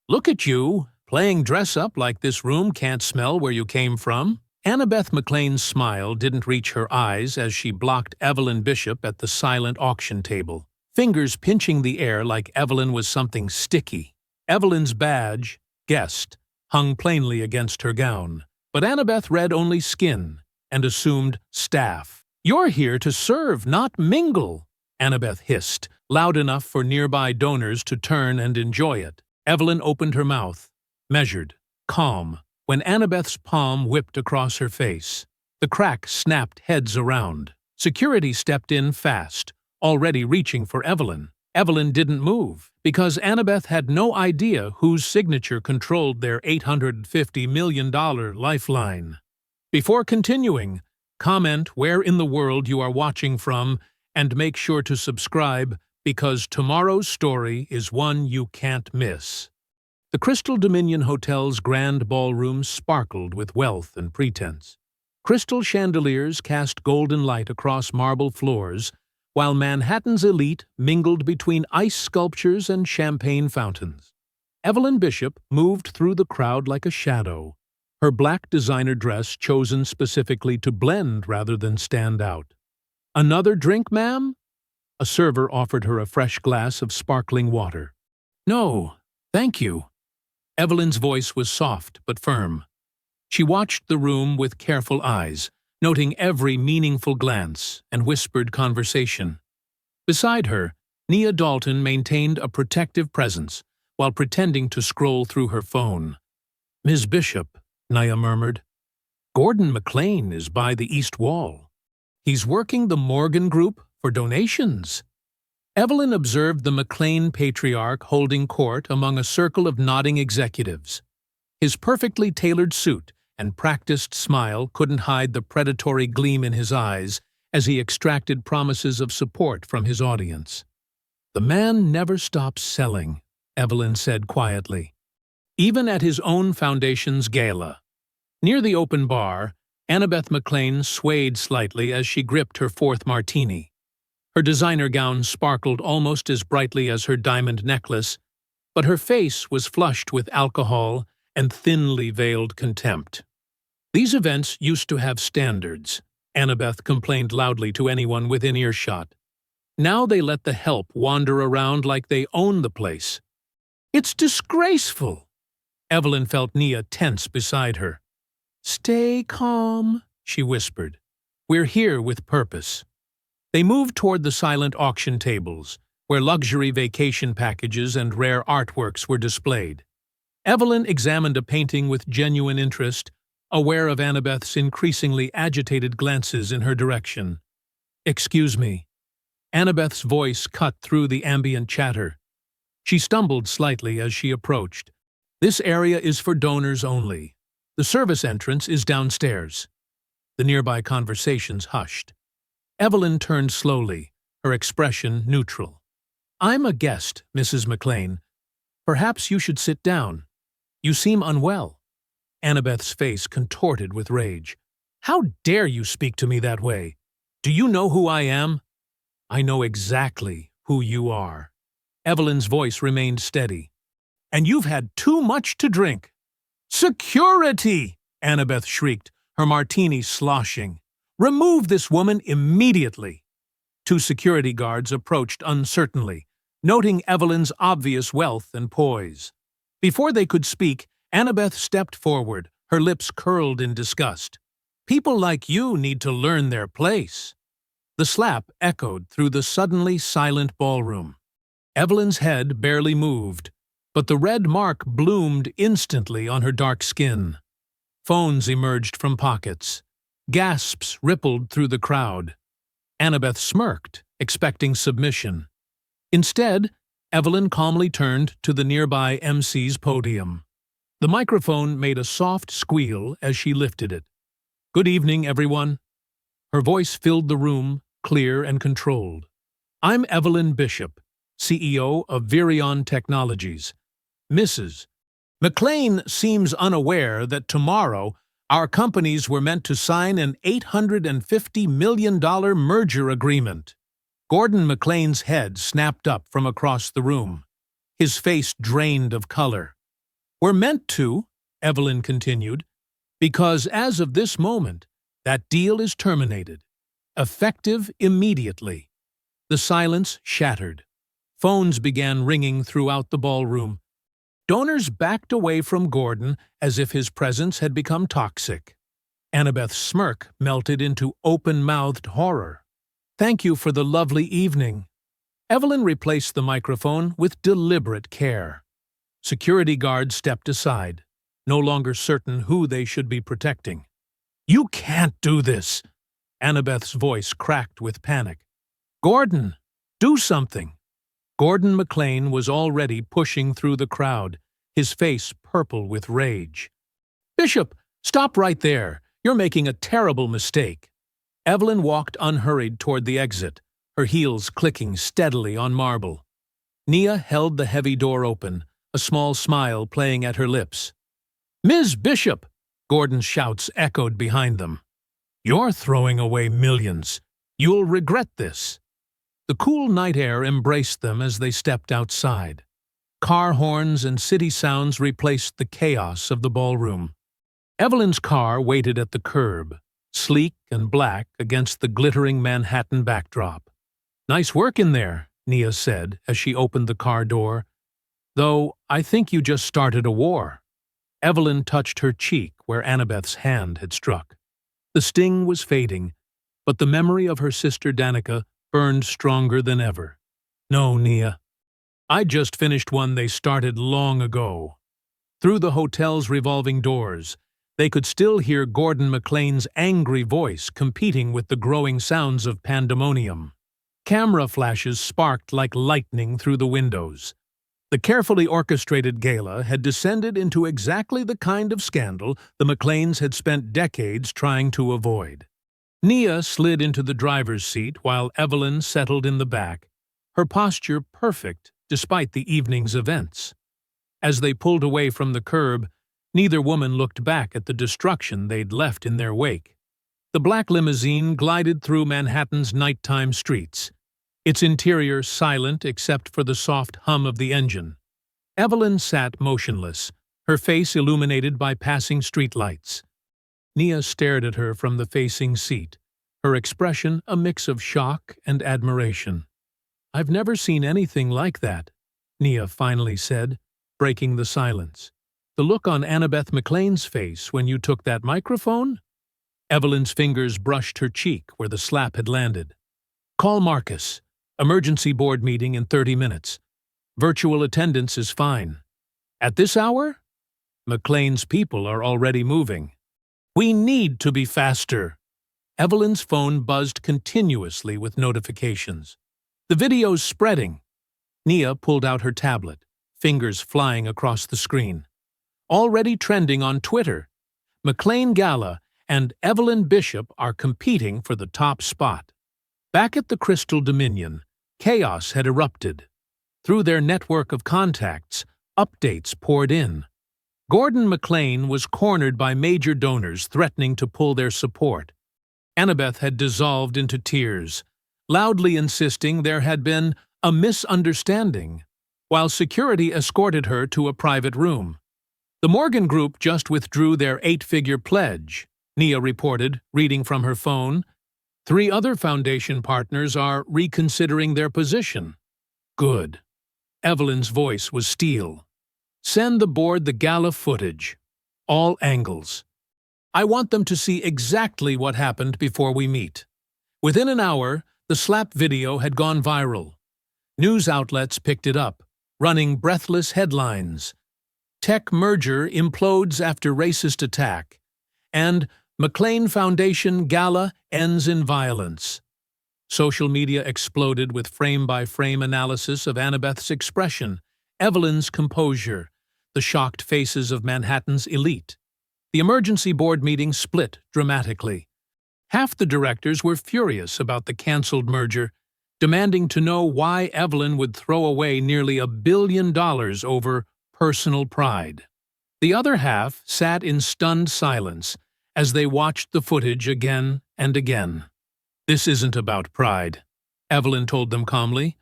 Look at you, playing dress-up like this room can't smell where you came from. Annabeth McLean's smile didn't reach her eyes as she blocked Evelyn Bishop at the silent auction table, fingers pinching the air like Evelyn was something sticky. Evelyn's badge, guest, hung plainly against her gown, but Annabeth read only skin and assumed staff. "You're here to serve, not mingle," Annabeth hissed, loud enough for nearby donors to turn and enjoy it. Evelyn opened her mouth, measured, calm, when Annabeth's palm whipped across her face. The crack snapped heads around. Security stepped in fast, already reaching for Evelyn. Evelyn didn't move, because Annabeth had no idea whose signature controlled their $850 million lifeline. Before continuing, comment where in the world you are watching from and make sure to subscribe because tomorrow's story is one you can't miss. The Crystal Dominion Hotel's grand ballroom sparkled with wealth and pretense. Crystal chandeliers cast golden light across marble floors, while Manhattan's elite mingled between ice sculptures and champagne fountains. Evelyn Bishop moved through the crowd like a shadow, her black designer dress chosen specifically to blend rather than stand out. "Another drink, ma'am?" A server offered her a fresh glass of sparkling water. "No, thank you." Evelyn's voice was soft but firm. She watched the room with careful eyes, noting every meaningful glance and whispered conversation. Beside her, Nia Dalton maintained a protective presence while pretending to scroll through her phone. "Ms. Bishop," Nia murmured, "Gordon McLean is by the east wall. He's working the Morgan Group for donations." Evelyn observed the McLean patriarch holding court among a circle of nodding executives. His perfectly tailored suit and practiced smile couldn't hide the predatory gleam in his eyes as he extracted promises of support from his audience. "The man never stops selling," Evelyn said quietly. Even at his own foundation's gala. Near the open bar, Annabeth McLean swayed slightly as she gripped her fourth martini. Her designer gown sparkled almost as brightly as her diamond necklace, but her face was flushed with alcohol and thinly veiled contempt. "These events used to have standards," Annabeth complained loudly to anyone within earshot. "Now they let the help wander around like they own the place. It's disgraceful." Evelyn felt Nia tense beside her. "Stay calm," she whispered. "We're here with purpose." They moved toward the silent auction tables, where luxury vacation packages and rare artworks were displayed. Evelyn examined a painting with genuine interest, aware of Annabeth's increasingly agitated glances in her direction. "Excuse me." Annabeth's voice cut through the ambient chatter. She stumbled slightly as she approached. "This area is for donors only. The service entrance is downstairs." The nearby conversations hushed. Evelyn turned slowly, her expression neutral. "I'm a guest, Mrs. McLean. Perhaps you should sit down. You seem unwell." Annabeth's face contorted with rage. "How dare you speak to me that way? Do you know who I am?" "I know exactly who you are." Evelyn's voice remained steady. "And you've had too much to drink." "Security!" Annabeth shrieked, her martini sloshing. "Remove this woman immediately." Two security guards approached uncertainly, noting Evelyn's obvious wealth and poise. Before they could speak, Annabeth stepped forward, her lips curled in disgust. "People like you need to learn their place." The slap echoed through the suddenly silent ballroom. Evelyn's head barely moved, but the red mark bloomed instantly on her dark skin. Phones emerged from pockets. Gasps rippled through the crowd. Annabeth smirked, expecting submission. Instead, Evelyn calmly turned to the nearby MC's podium. The microphone made a soft squeal as she lifted it. "Good evening, everyone." Her voice filled the room, clear and controlled. "I'm Evelyn Bishop, CEO of Virion Technologies. Mrs. McLean seems unaware that tomorrow our companies were meant to sign an $850 million merger agreement." Gordon McLean's head snapped up from across the room, his face drained of color. "We're meant to," Evelyn continued, "because as of this moment, that deal is terminated. Effective immediately." The silence shattered. Phones began ringing throughout the ballroom. Donors backed away from Gordon as if his presence had become toxic. Annabeth's smirk melted into open-mouthed horror. "Thank you for the lovely evening." Evelyn replaced the microphone with deliberate care. Security guards stepped aside, no longer certain who they should be protecting. "You can't do this!" Annabeth's voice cracked with panic. "Gordon, do something!" Gordon McLean was already pushing through the crowd, his face purple with rage. "Bishop, stop right there! You're making a terrible mistake." Evelyn walked unhurried toward the exit, her heels clicking steadily on marble. Nia held the heavy door open, a small smile playing at her lips. "Ms. Bishop!" Gordon's shouts echoed behind them. "You're throwing away millions. You'll regret this." The cool night air embraced them as they stepped outside. Car horns and city sounds replaced the chaos of the ballroom. Evelyn's car waited at the curb, sleek and black against the glittering Manhattan backdrop. "Nice work in there," Nia said as she opened the car door. "Though I think you just started a war." Evelyn touched her cheek where Annabeth's hand had struck. The sting was fading, but the memory of her sister Danica burned stronger than ever. "No, Nia. I just finished one they started long ago." Through the hotel's revolving doors, they could still hear Gordon McLean's angry voice competing with the growing sounds of pandemonium. Camera flashes sparked like lightning through the windows. The carefully orchestrated gala had descended into exactly the kind of scandal the McLeans had spent decades trying to avoid. Nia slid into the driver's seat while Evelyn settled in the back, her posture perfect despite the evening's events. As they pulled away from the curb, neither woman looked back at the destruction they'd left in their wake. The black limousine glided through Manhattan's nighttime streets, its interior silent except for the soft hum of the engine. Evelyn sat motionless, her face illuminated by passing streetlights. Nia stared at her from the facing seat, her expression a mix of shock and admiration. "I've never seen anything like that," Nia finally said, breaking the silence. "The look on Annabeth McLean's face when you took that microphone?" Evelyn's fingers brushed her cheek where the slap had landed. "Call Marcus. Emergency board meeting in 30 minutes. Virtual attendance is fine. At this hour? McLean's people are already moving. We need to be faster." Evelyn's phone buzzed continuously with notifications. "The video's spreading." Nia pulled out her tablet, fingers flying across the screen. "Already trending on Twitter. McLean Gala and Evelyn Bishop are competing for the top spot." Back at the Crystal Dominion, chaos had erupted. Through their network of contacts, updates poured in. Gordon McLean was cornered by major donors threatening to pull their support. Annabeth had dissolved into tears, loudly insisting there had been a misunderstanding, while security escorted her to a private room. "The Morgan Group just withdrew their 8-figure pledge," Nia reported, reading from her phone. "3 other foundation partners are reconsidering their position." "Good." Evelyn's voice was steel. "Send the board the gala footage. All angles. I want them to see exactly what happened before we meet." Within an hour, the slap video had gone viral. News outlets picked it up, running breathless headlines. "Tech merger implodes after racist attack," and "McLean Foundation Gala ends in violence." Social media exploded with frame-by-frame analysis of Annabeth's expression, Evelyn's composure, the shocked faces of Manhattan's elite. The emergency board meeting split dramatically. Half the directors were furious about the cancelled merger, demanding to know why Evelyn would throw away nearly $1 billion over personal pride. The other half sat in stunned silence as they watched the footage again and again. "This isn't about pride," Evelyn told them calmly.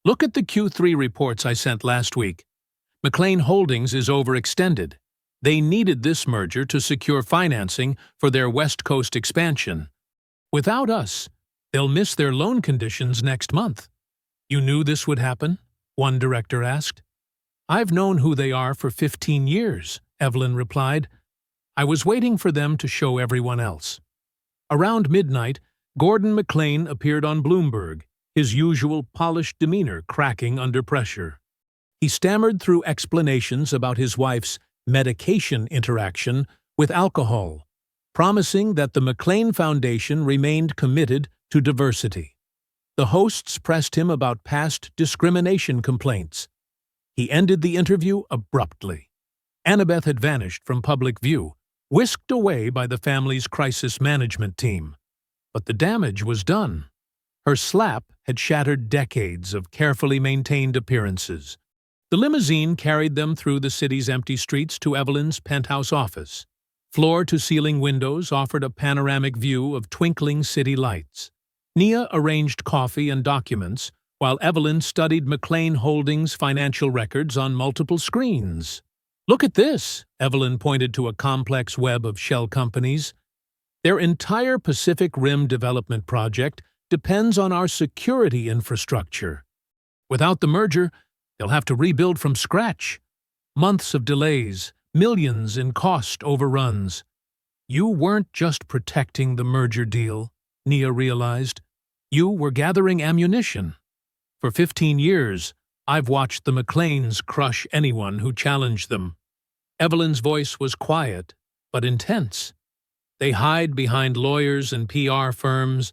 "Look at the Q3 reports I sent last week. Mlan Holdings is overextended. They needed this merger to secure financing for their West Coast expansion. Without us, they'll miss their loan conditions next month. You knew this would happen? One director asked. I've known who they are for 15 years, Evelyn replied. I was waiting for them to show everyone else. Around midnight, Gordon McLean appeared on Bloomberg, his usual polished demeanor cracking under pressure. He stammered through explanations about his wife's medication interaction with alcohol, promising that the McLean Foundation remained committed to diversity. The hosts pressed him about past discrimination complaints. He ended the interview abruptly. Annabeth had vanished from public view, whisked away by the family's crisis management team. But the damage was done. Her slap had shattered decades of carefully maintained appearances. The limousine carried them through the city's empty streets to Evelyn's penthouse office. Floor-to-ceiling windows offered a panoramic view of twinkling city lights. Nia arranged coffee and documents, while Evelyn studied Mlan Holdings' financial records on multiple screens. Look at this, Evelyn pointed to a complex web of shell companies. Their entire Pacific Rim development project depends on our security infrastructure. Without the merger, they'll have to rebuild from scratch. Months of delays, millions in cost overruns. You weren't just protecting the merger deal, Nia realized. You were gathering ammunition. For 15 years, I've watched the McLeans crush anyone who challenged them. Evelyn's voice was quiet, but intense. They hide behind lawyers and PR firms,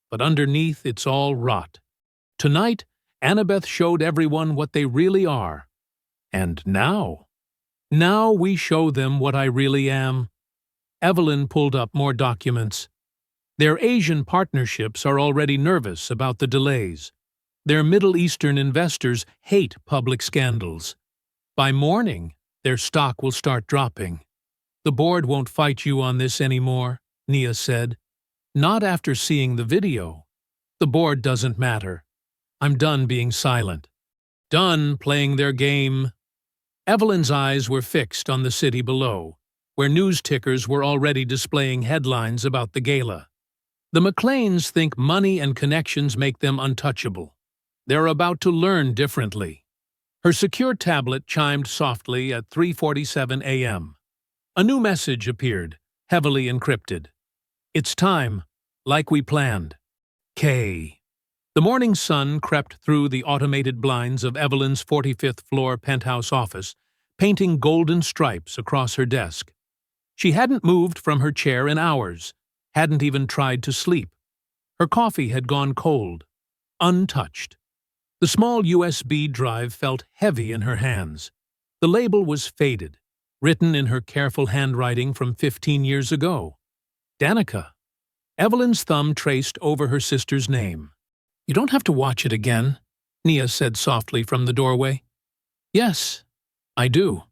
but underneath it's all rot. Tonight, Annabeth showed everyone what they really are. And now we show them what I really am. Evelyn pulled up more documents. Their Asian partnerships are already nervous about the delays. Their Middle Eastern investors hate public scandals. By morning, their stock will start dropping. The board won't fight you on this anymore, Nia said. Not after seeing the video. The board doesn't matter. I'm done being silent. Done playing their game. Evelyn's eyes were fixed on the city below, where news tickers were already displaying headlines about the gala. The McLeans think money and connections make them untouchable. They're about to learn differently. Her secure tablet chimed softly at 3:47 a.m. A new message appeared, heavily encrypted. It's time, like we planned. K. The morning sun crept through the automated blinds of Evelyn's 45th floor penthouse office, painting golden stripes across her desk. She hadn't moved from her chair in hours, hadn't even tried to sleep. Her coffee had gone cold, untouched. The small USB drive felt heavy in her hands. The label was faded, written in her careful handwriting from 15 years ago. Danica. Evelyn's thumb traced over her sister's name. You don't have to watch it again, Nia said softly from the doorway. Yes, I do.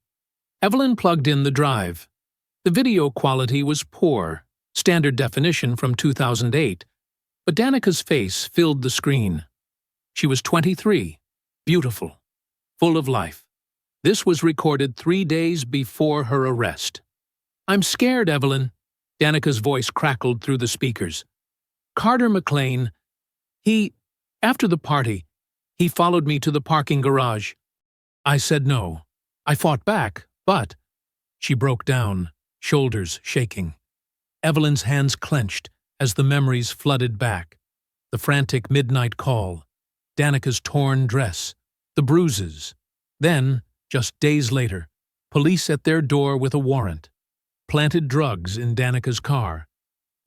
Evelyn plugged in the drive. The video quality was poor, standard definition from 2008, but Danica's face filled the screen. She was 23, beautiful, full of life. This was recorded 3 days before her arrest. I'm scared, Evelyn. Danica's voice crackled through the speakers. Carter McLean, after the party, he followed me to the parking garage. I said no. I fought back, but... She broke down, shoulders shaking. Evelyn's hands clenched as the memories flooded back. The frantic midnight call, Danica's torn dress, the bruises. Then, just days later, police at their door with a warrant, planted drugs in Danica's car,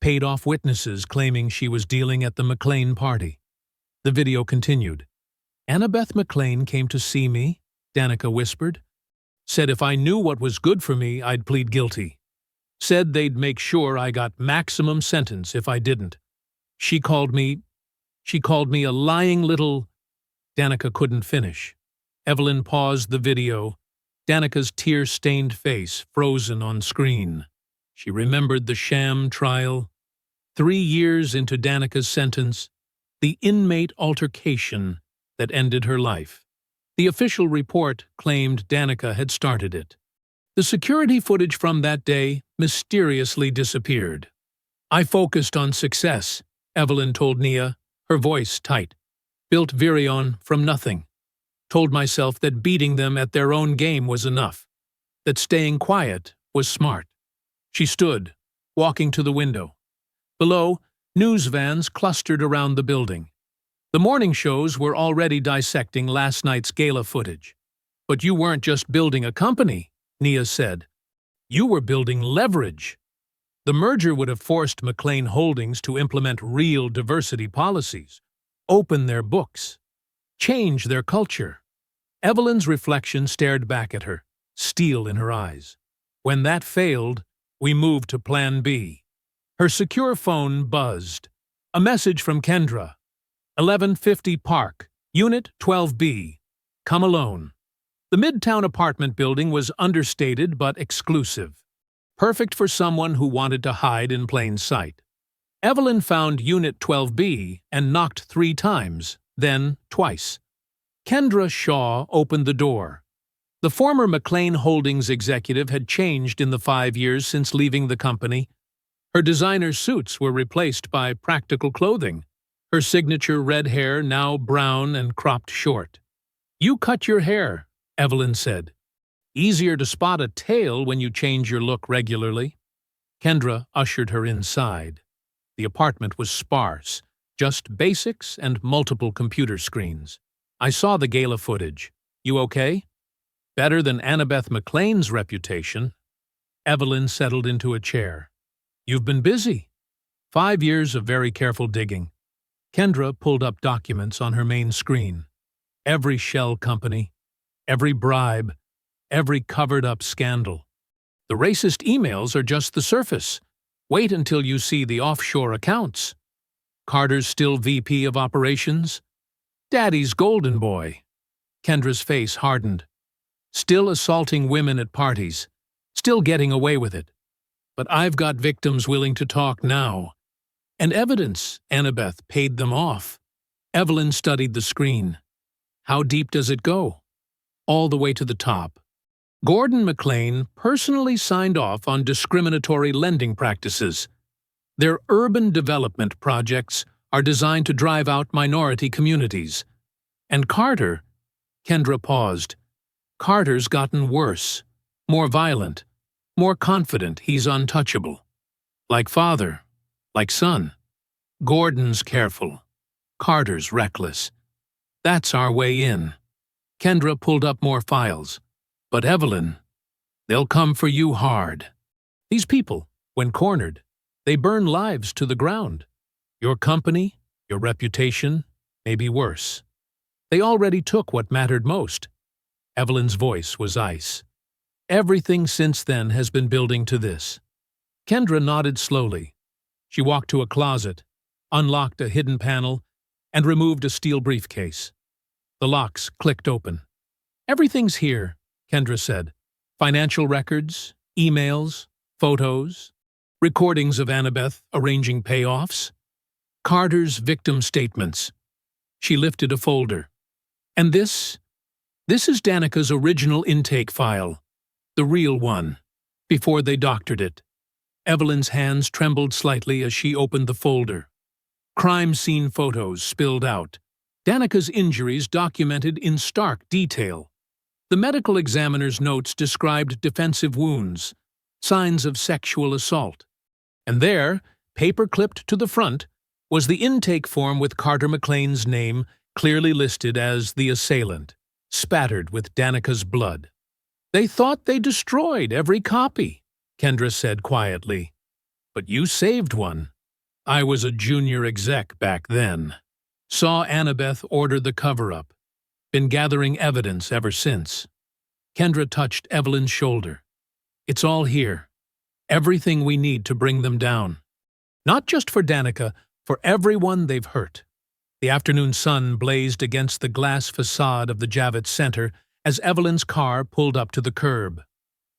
paid off witnesses claiming she was dealing at the McLean party. The video continued. Annabeth McLean came to see me, Danica whispered. Said if I knew what was good for me, I'd plead guilty. Said they'd make sure I got maximum sentence if I didn't. She called me a lying little... Danica couldn't finish. Evelyn paused the video, Danica's tear-stained face frozen on screen. She remembered the sham trial. 3 years into Danica's sentence, the inmate altercation that ended her life. The official report claimed Danica had started it. The security footage from that day mysteriously disappeared. I focused on success, Evelyn told Nia, her voice tight. Built Virion from nothing. Told myself that beating them at their own game was enough. That staying quiet was smart. She stood, walking to the window. Below, news vans clustered around the building. The morning shows were already dissecting last night's gala footage. But you weren't just building a company, Nia said. You were building leverage. The merger would have forced Mlan Holdings to implement real diversity policies, open their books, change their culture. Evelyn's reflection stared back at her, steel in her eyes. When that failed, we moved to Plan B. Her secure phone buzzed. A message from Kendra. 1150 Park, Unit 12B. Come alone. The Midtown apartment building was understated but exclusive. Perfect for someone who wanted to hide in plain sight. Evelyn found Unit 12B and knocked 3 times, then twice. Kendra Shaw opened the door. The former Mlan Holdings executive had changed in the 5 years since leaving the company. Her designer suits were replaced by practical clothing, her signature red hair now brown and cropped short. You cut your hair, Evelyn said. Easier to spot a tail when you change your look regularly. Kendra ushered her inside. The apartment was sparse, just basics and multiple computer screens. I saw the gala footage. You okay? Better than Annabeth Mclane's reputation. Evelyn settled into a chair. You've been busy. 5 years of very careful digging. Kendra pulled up documents on her main screen. Every shell company, every bribe, every covered-up scandal. The racist emails are just the surface. Wait until you see the offshore accounts. Carter's still VP of Operations. Daddy's golden boy. Kendra's face hardened. Still assaulting women at parties. Still getting away with it. But I've got victims willing to talk now. And evidence, Annabeth paid them off. Evelyn studied the screen. How deep does it go? All the way to the top. Gordon Mclane personally signed off on discriminatory lending practices. Their urban development projects are designed to drive out minority communities. And Carter, Kendra paused. Carter's gotten worse, more violent, more confident he's untouchable. Like father, like son. Gordon's careful. Carter's reckless. That's our way in. Kendra pulled up more files. But Evelyn, they'll come for you hard. These people, when cornered, they burn lives to the ground. Your company, your reputation, may be worse. They already took what mattered most. Evelyn's voice was ice. Everything since then has been building to this. Kendra nodded slowly. She walked to a closet, unlocked a hidden panel, and removed a steel briefcase. The locks clicked open. Everything's here, Kendra said. Financial records, emails, photos, recordings of Annabeth arranging payoffs, Carter's victim statements. She lifted a folder. And this is Danica's original intake file, the real one, before they doctored it. Evelyn's hands trembled slightly as she opened the folder. Crime scene photos spilled out. Danica's injuries documented in stark detail. The medical examiner's notes described defensive wounds, signs of sexual assault. And there, paper-clipped to the front, was the intake form with Carter Mclane's name clearly listed as the assailant, spattered with Danica's blood. They thought they destroyed every copy, Kendra said quietly. But you saved one. I was a junior exec back then. Saw Annabeth order the cover-up. Been gathering evidence ever since. Kendra touched Evelyn's shoulder. It's all here. Everything we need to bring them down. Not just for Danica, for everyone they've hurt. The afternoon sun blazed against the glass facade of the Javits Center as Evelyn's car pulled up to the curb.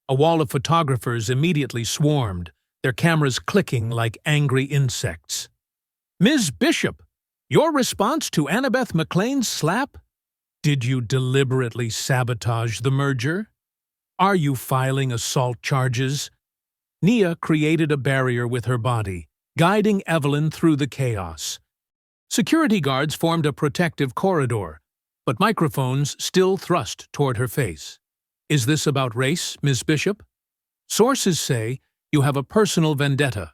A wall of photographers immediately swarmed, their cameras clicking like angry insects. Ms. Bishop, your response to Annabeth Mclane's slap? Did you deliberately sabotage the merger? Are you filing assault charges? Nia created a barrier with her body, guiding Evelyn through the chaos. Security guards formed a protective corridor, but microphones still thrust toward her face. Is this about race, Ms. Bishop? Sources say you have a personal vendetta.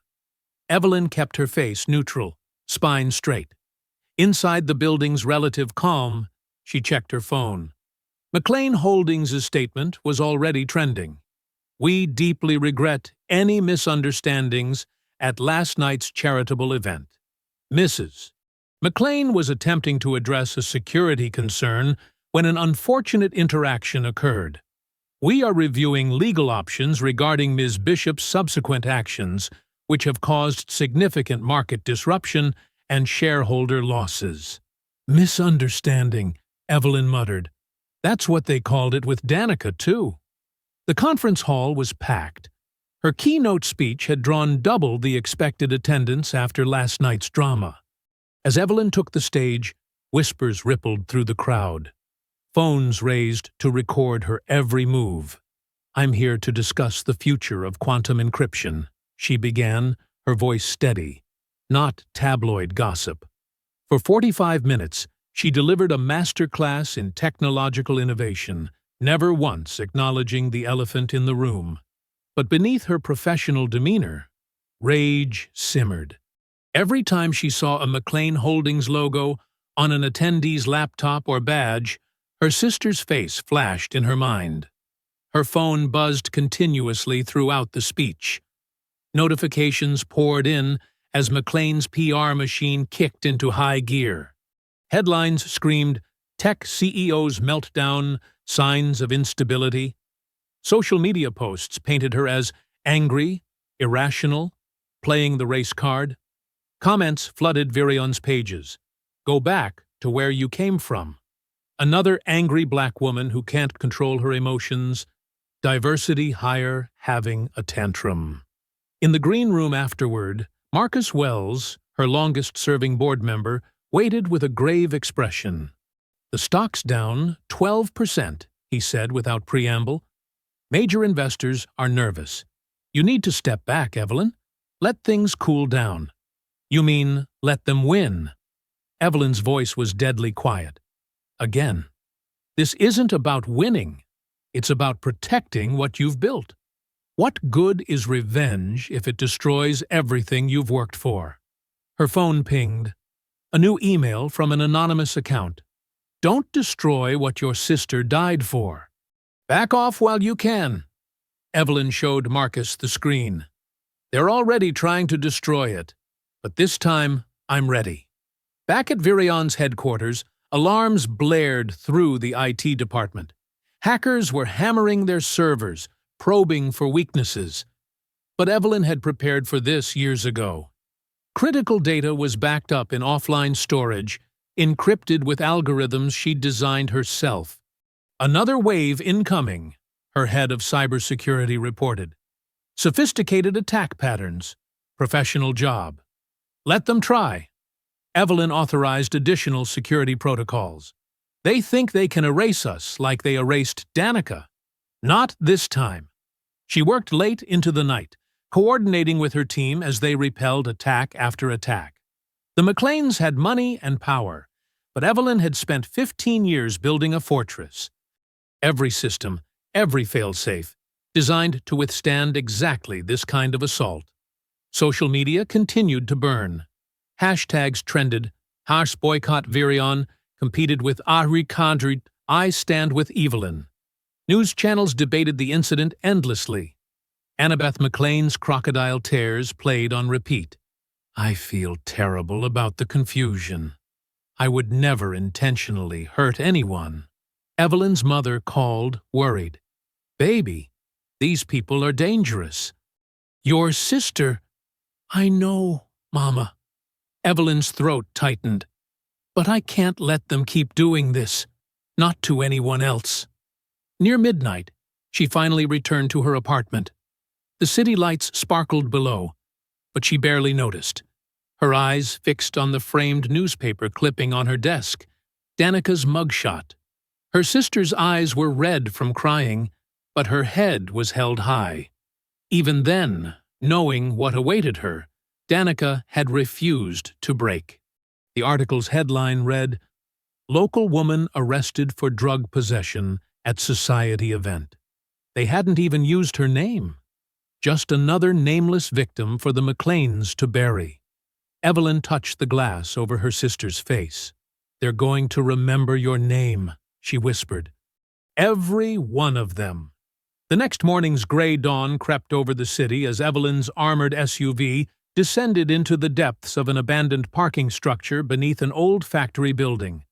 Evelyn kept her face neutral, spine straight. Inside the building's relative calm, she checked her phone. Mlan Holdings' statement was already trending. We deeply regret any misunderstandings at last night's charitable event. Mrs. Mlan was attempting to address a security concern when an unfortunate interaction occurred. We are reviewing legal options regarding Ms. Bishop's subsequent actions, which have caused significant market disruption and shareholder losses. Misunderstanding, Evelyn muttered. That's what they called it with Danica, too. The conference hall was packed. Her keynote speech had drawn double the expected attendance after last night's drama. As Evelyn took the stage, whispers rippled through the crowd. Phones raised to record her every move. I'm here to discuss the future of quantum encryption, she began, her voice steady, not tabloid gossip. For 45 minutes, she delivered a masterclass in technological innovation, never once acknowledging the elephant in the room. But beneath her professional demeanor, rage simmered. Every time she saw a Mlan Holdings logo on an attendee's laptop or badge, her sister's face flashed in her mind. Her phone buzzed continuously throughout the speech. Notifications poured in as Mclain's PR machine kicked into high gear. Headlines screamed, "Tech CEO's meltdown, signs of instability." Social media posts painted her as angry, irrational, playing the race card. Comments flooded Virion's pages. Go back to where you came from. Another angry black woman who can't control her emotions. Diversity hire having a tantrum. In the green room afterward, Marcus Wells, her longest-serving board member, waited with a grave expression. The stock's down 12%, he said without preamble. Major investors are nervous. You need to step back, Evelyn. Let things cool down. You mean, let them win. Evelyn's voice was deadly quiet. Again, this isn't about winning. It's about protecting what you've built. What good is revenge if it destroys everything you've worked for? Her phone pinged. A new email from an anonymous account. Don't destroy what your sister died for. Back off while you can. Evelyn showed Marcus the screen. They're already trying to destroy it, but this time I'm ready. Back at Virion's headquarters, alarms blared through the IT department. Hackers were hammering their servers, probing for weaknesses. But Evelyn had prepared for this years ago. Critical data was backed up in offline storage, encrypted with algorithms she'd designed herself. Another wave incoming, her head of cybersecurity reported. Sophisticated attack patterns. Professional job. Let them try. Evelyn authorized additional security protocols. They think they can erase us like they erased Danica. Not this time. She worked late into the night, coordinating with her team as they repelled attack after attack. The Mclains had money and power, but Evelyn had spent 15 years building a fortress. Every system, every failsafe, designed to withstand exactly this kind of assault. Social media continued to burn. Hashtags trended. Hash boycott Virion competed with Ahri Kadri, I stand with Evelyn. News channels debated the incident endlessly. Annabeth McLean's crocodile tears played on repeat. I feel terrible about the confusion. I would never intentionally hurt anyone. Evelyn's mother called, worried. Baby, these people are dangerous. Your sister. I know, Mama. Evelyn's throat tightened. But I can't let them keep doing this. Not to anyone else. Near midnight, she finally returned to her apartment. The city lights sparkled below, but she barely noticed. Her eyes fixed on the framed newspaper clipping on her desk, Danica's mugshot, Her sister's eyes were red from crying, but her head was held high. Even then, knowing what awaited her, Danica had refused to break. The article's headline read, "Local woman arrested for drug possession at society event." They hadn't even used her name. Just another nameless victim for the McLeans to bury. Evelyn touched the glass over her sister's face. "They're going to remember your name," she whispered. "Every one of them." The next morning's gray dawn crept over the city as Evelyn's armored SUV descended into the depths of an abandoned parking structure beneath an old factory building.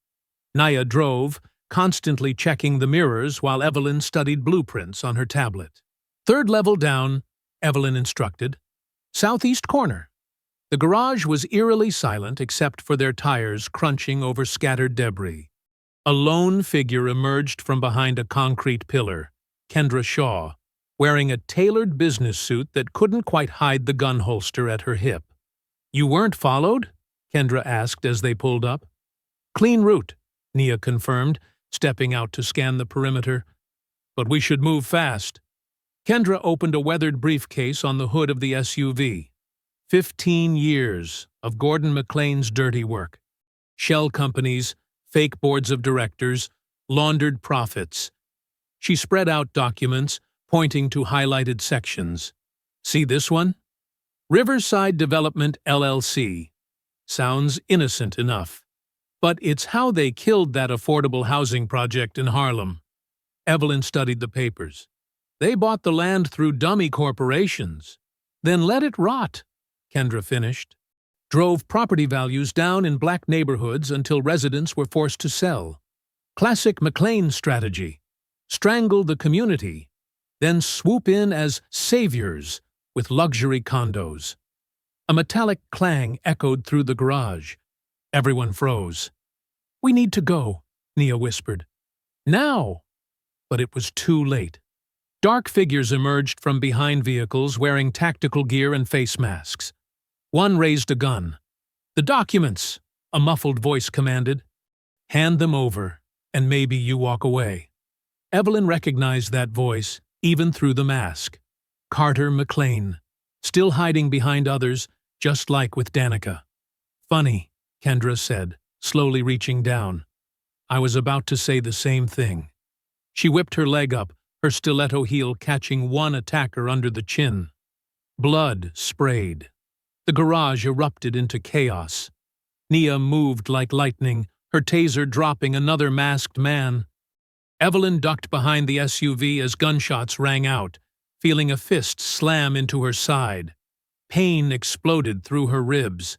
Naya drove, constantly checking the mirrors while Evelyn studied blueprints on her tablet. "Third level down," Evelyn instructed. "Southeast corner." The garage was eerily silent except for their tires crunching over scattered debris. A lone figure emerged from behind a concrete pillar, Kendra Shaw, wearing a tailored business suit that couldn't quite hide the gun holster at her hip. "You weren't followed?" Kendra asked as they pulled up. "Clean route," Nia confirmed, stepping out to scan the perimeter. "But we should move fast." Kendra opened a weathered briefcase on the hood of the SUV. 15 years of Gordon McLean's dirty work. Shell companies, fake boards of directors, laundered profits. She spread out documents, pointing to highlighted sections. "See this one? Riverside Development, LLC. Sounds innocent enough. But it's how they killed that affordable housing project in Harlem." Evelyn studied the papers. "They bought the land through dummy corporations. Then let it rot," Kendra finished. "Drove property values down in black neighborhoods until residents were forced to sell. Classic McLean strategy. Strangle the community, then swoop in as saviors with luxury condos." A metallic clang echoed through the garage. Everyone froze. "We need to go," Nia whispered. "Now!" But it was too late. Dark figures emerged from behind vehicles wearing tactical gear and face masks. One raised a gun. "The documents," a muffled voice commanded. "Hand them over, and maybe you walk away." Evelyn recognized that voice, even through the mask. Carter McLean, still hiding behind others, just like with Danica. "Funny," Kendra said, slowly reaching down. "I was about to say the same thing." She whipped her leg up, her stiletto heel catching one attacker under the chin. Blood sprayed. The garage erupted into chaos. Nia moved like lightning, her taser dropping another masked man. Evelyn ducked behind the SUV as gunshots rang out, feeling a fist slam into her side. Pain exploded through her ribs.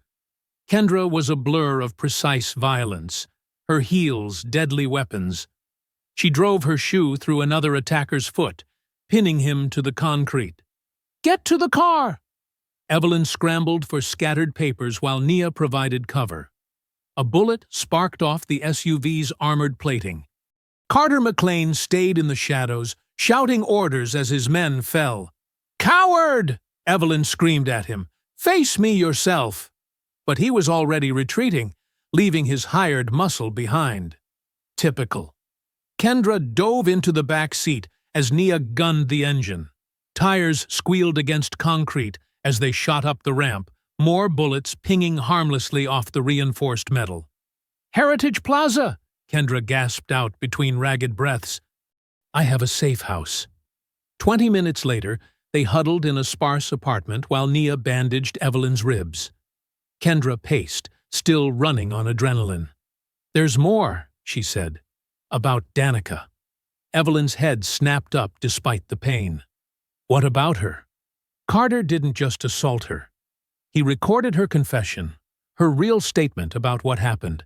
Kendra was a blur of precise violence, her heels deadly weapons. She drove her shoe through another attacker's foot, pinning him to the concrete. "Get to the car!" Evelyn scrambled for scattered papers while Nia provided cover. A bullet sparked off the SUV's armored plating. Carter McLean stayed in the shadows, shouting orders as his men fell. "Coward!" Evelyn screamed at him. "Face me yourself!" But he was already retreating, leaving his hired muscle behind. Typical. Kendra dove into the back seat as Nia gunned the engine. Tires squealed against concrete as they shot up the ramp, more bullets pinging harmlessly off the reinforced metal. "Heritage Plaza!" Kendra gasped out between ragged breaths. "I have a safe house." 20 minutes later, they huddled in a sparse apartment while Nia bandaged Evelyn's ribs. Kendra paced, still running on adrenaline. "There's more," she said, "about Danica." Evelyn's head snapped up despite the pain. "What about her?" Carter didn't just assault her. He recorded her confession, her real statement about what happened.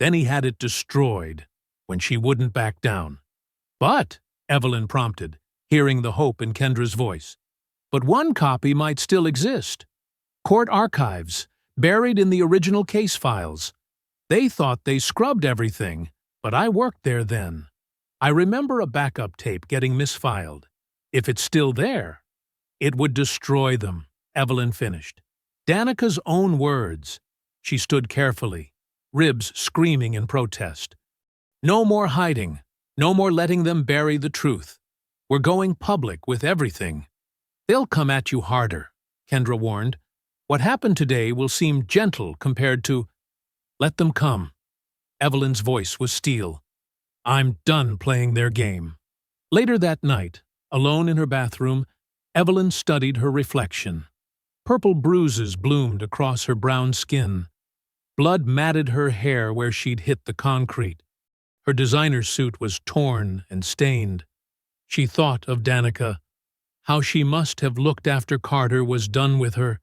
Then he had it destroyed when she wouldn't back down. "But," Evelyn prompted, hearing the hope in Kendra's voice, "but one copy might still exist. Court archives, buried in the original case files. They thought they scrubbed everything, but I worked there then. I remember a backup tape getting misfiled. If it's still there, it would destroy them," Evelyn finished. Danica's own words. She stood carefully, ribs screaming in protest. "No more hiding. No more letting them bury the truth. We're going public with everything. They'll come at you harder, Kendra warned. What happened today will seem gentle compared to— Let them come. Evelyn's voice was steel. I'm done playing their game. Later that night, alone in her bathroom, Evelyn studied her reflection. Purple bruises bloomed across her brown skin. Blood matted her hair where she'd hit the concrete. Her designer suit was torn and stained. She thought of Danica. How she must have looked after Carter was done with her.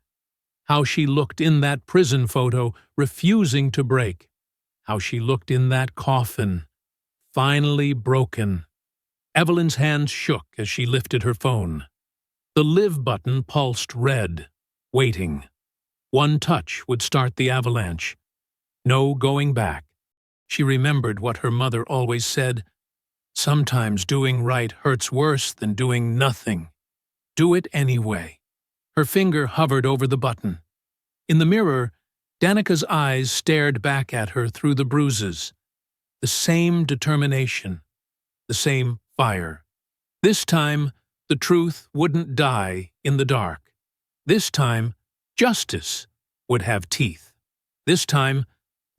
How she looked in that prison photo, refusing to break. How she looked in that coffin, finally broken. Evelyn's hands shook as she lifted her phone. The live button pulsed red, waiting. One touch would start the avalanche. No going back. She remembered what her mother always said. Sometimes doing right hurts worse than doing nothing. Do it anyway. Her finger hovered over the button. In the mirror, Danica's eyes stared back at her through the bruises. The same determination, the same fire. This time, the truth wouldn't die in the dark. This time, justice would have teeth. This time,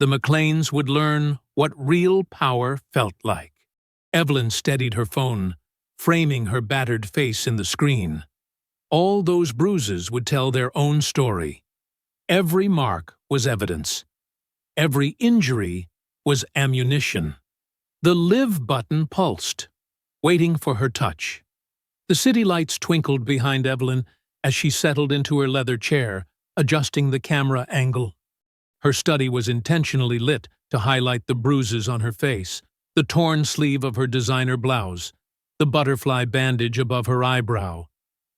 the McLeans would learn what real power felt like. Evelyn steadied her phone, framing her battered face in the screen. All those bruises would tell their own story. Every mark was evidence. Every injury was ammunition. The live button pulsed, waiting for her touch. The city lights twinkled behind Evelyn as she settled into her leather chair, adjusting the camera angle. Her study was intentionally lit to highlight the bruises on her face, the torn sleeve of her designer blouse, the butterfly bandage above her eyebrow.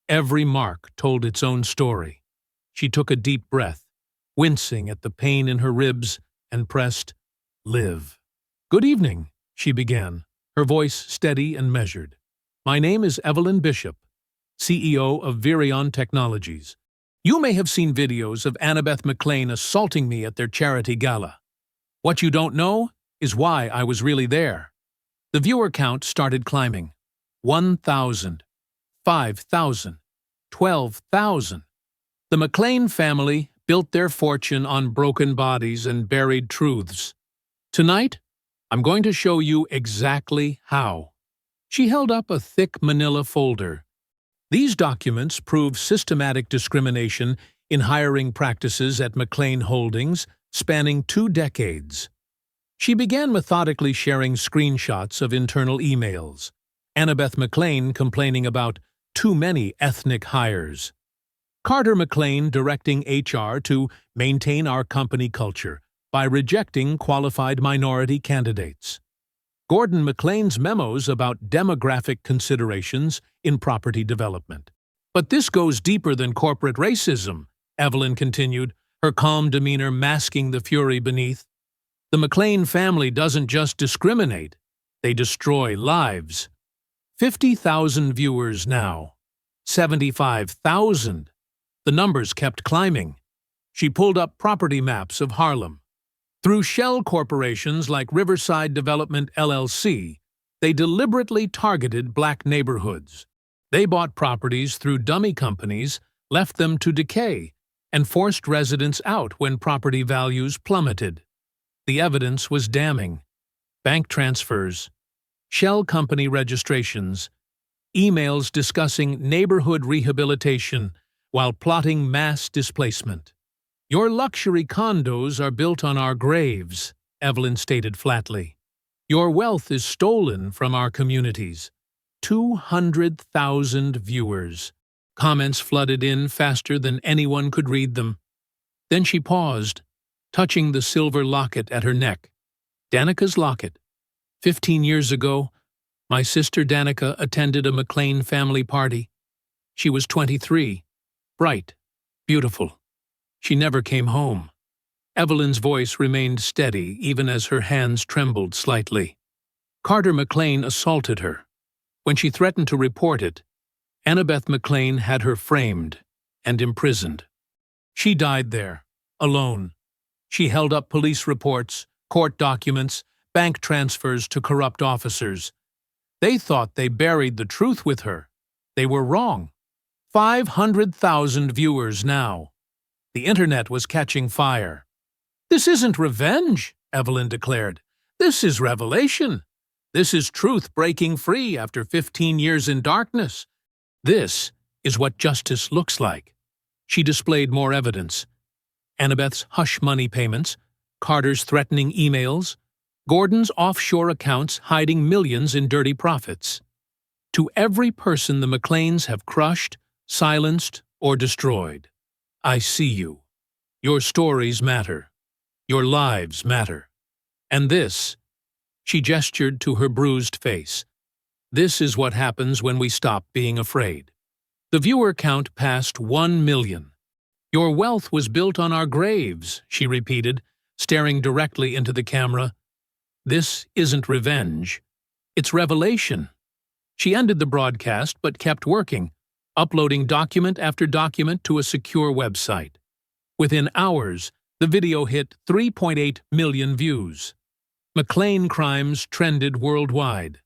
Every mark told its own story. She took a deep breath, wincing at the pain in her ribs, and pressed live. Good evening, she began, her voice steady and measured. My name is Evelyn Bishop, CEO of Virion Technologies. You may have seen videos of Annabeth McLean assaulting me at their charity gala. What you don't know is why I was really there. The viewer count started climbing. 1,000, 5,000, 12,000. The McLean family built their fortune on broken bodies and buried truths. Tonight, I'm going to show you exactly how. She held up a thick manila folder. These documents prove systematic discrimination in hiring practices at Mlan Holdings spanning 2 decades. She began methodically sharing screenshots of internal emails. Annabeth McLean complaining about too many ethnic hires. Carter McLean directing HR to maintain our company culture by rejecting qualified minority candidates. Gordon McLean's memos about demographic considerations in property development. But this goes deeper than corporate racism, Evelyn continued, her calm demeanor masking the fury beneath. The McLean family doesn't just discriminate, they destroy lives. 50,000 viewers now. 75,000. The numbers kept climbing. She pulled up property maps of Harlem. Through shell corporations like Riverside Development LLC, they deliberately targeted black neighborhoods. They bought properties through dummy companies, left them to decay, and forced residents out when property values plummeted. The evidence was damning. Bank transfers, shell company registrations, emails discussing neighborhood rehabilitation while plotting mass displacement. Your luxury condos are built on our graves, Evelyn stated flatly. Your wealth is stolen from our communities. 200,000 viewers. Comments flooded in faster than anyone could read them. Then she paused, touching the silver locket at her neck. Danica's locket. 15 years ago, my sister Danica attended a McLean family party. She was 23, bright, beautiful. She never came home. Evelyn's voice remained steady even as her hands trembled slightly. Carter McLean assaulted her. When she threatened to report it, Annabeth McLean had her framed and imprisoned. She died there, alone. She held up police reports, court documents, bank transfers to corrupt officers, They thought they buried the truth with her. They were wrong. 500,000 viewers now. The internet was catching fire. "This isn't revenge," Evelyn declared. "This is revelation. This is truth breaking free after 15 years in darkness. This is what justice looks like." She displayed more evidence. Annabeth's hush money payments, Carter's threatening emails, Gordon's offshore accounts hiding millions in dirty profits. To every person the McLeans have crushed, silenced, or destroyed. I see you. Your stories matter. Your lives matter. And this, she gestured to her bruised face, this is what happens when we stop being afraid. The viewer count passed 1 million. Your wealth was built on our graves, she repeated, staring directly into the camera. This isn't revenge. It's revelation. She ended the broadcast but kept working, uploading document after document to a secure website. Within hours, the video hit 3.8 million views. McLean crimes trended worldwide.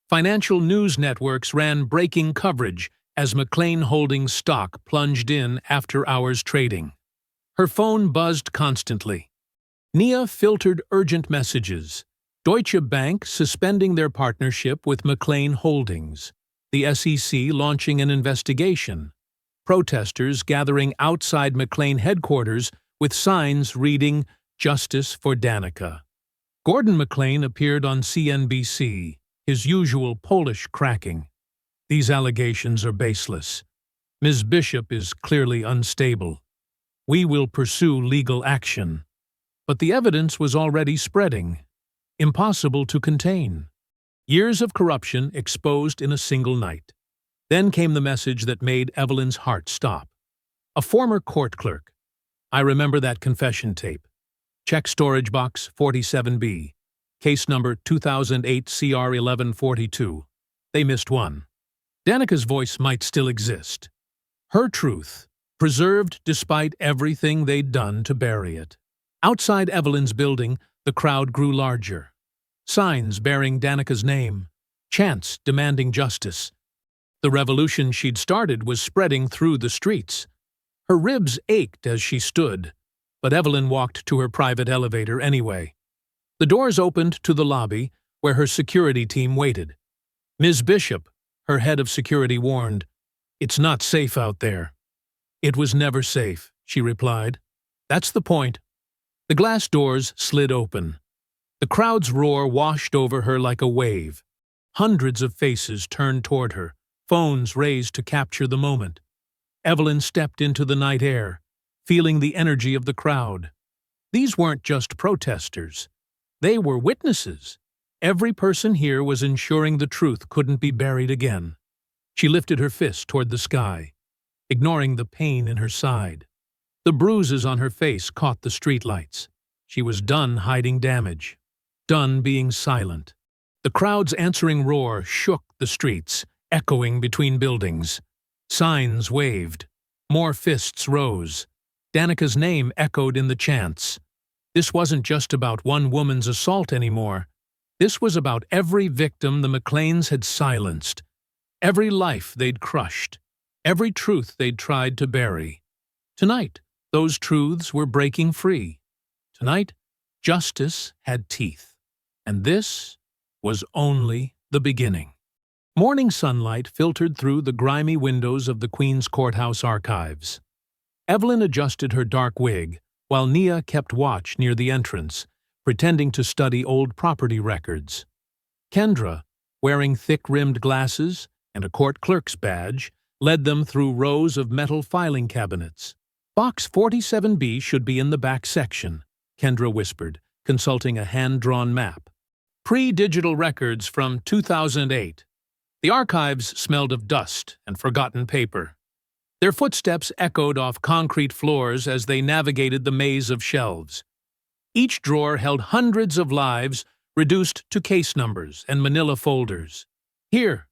Financial news networks ran breaking coverage as Mlan Holdings stock plunged in after-hours trading. Her phone buzzed constantly. Nia filtered urgent messages. Deutsche Bank suspending their partnership with Mlan Holdings. The SEC launching an investigation. Protesters gathering outside McLean headquarters with signs reading, "Justice for Danica." Gordon McLean appeared on CNBC, his usual Polish cracking. "These allegations are baseless. Ms. Bishop is clearly unstable. We will pursue legal action." But the evidence was already spreading. Impossible to contain. Years of corruption exposed in a single night. Then came the message that made Evelyn's heart stop. A former court clerk. "I remember that confession tape. Check storage box 47B. Case number 2008 CR 1142. They missed one." Danica's voice might still exist. Her truth, preserved despite everything they'd done to bury it. Outside Evelyn's building, the crowd grew larger. Signs bearing Danica's name. Chants demanding justice. The revolution she'd started was spreading through the streets. Her ribs ached as she stood, but Evelyn walked to her private elevator anyway. The doors opened to the lobby, where her security team waited. "Ms. Bishop," her head of security warned, "it's not safe out there." "It was never safe," she replied. "That's the point." The glass doors slid open. The crowd's roar washed over her like a wave. Hundreds of faces turned toward her, phones raised to capture the moment. Evelyn stepped into the night air, feeling the energy of the crowd. These weren't just protesters. They were witnesses. Every person here was ensuring the truth couldn't be buried again. She lifted her fist toward the sky, ignoring the pain in her side. The bruises on her face caught the streetlights. She was done hiding damage, done being silent. The crowd's answering roar shook the streets, echoing between buildings. Signs waved. More fists rose. Danica's name echoed in the chants. This wasn't just about one woman's assault anymore. This was about every victim the McLeans had silenced, every life they'd crushed, every truth they'd tried to bury. Tonight, those truths were breaking free. Tonight, justice had teeth. And this was only the beginning. Morning sunlight filtered through the grimy windows of the Queen's Courthouse archives. Evelyn adjusted her dark wig, while Nia kept watch near the entrance, pretending to study old property records. Kendra, wearing thick-rimmed glasses and a court clerk's badge, led them through rows of metal filing cabinets. "Box 47B should be in the back section," Kendra whispered, consulting a hand-drawn map. Pre-digital records from 2008. The archives smelled of dust and forgotten paper. Their footsteps echoed off concrete floors as they navigated the maze of shelves. Each drawer held hundreds of lives, reduced to case numbers and manila folders. "Here."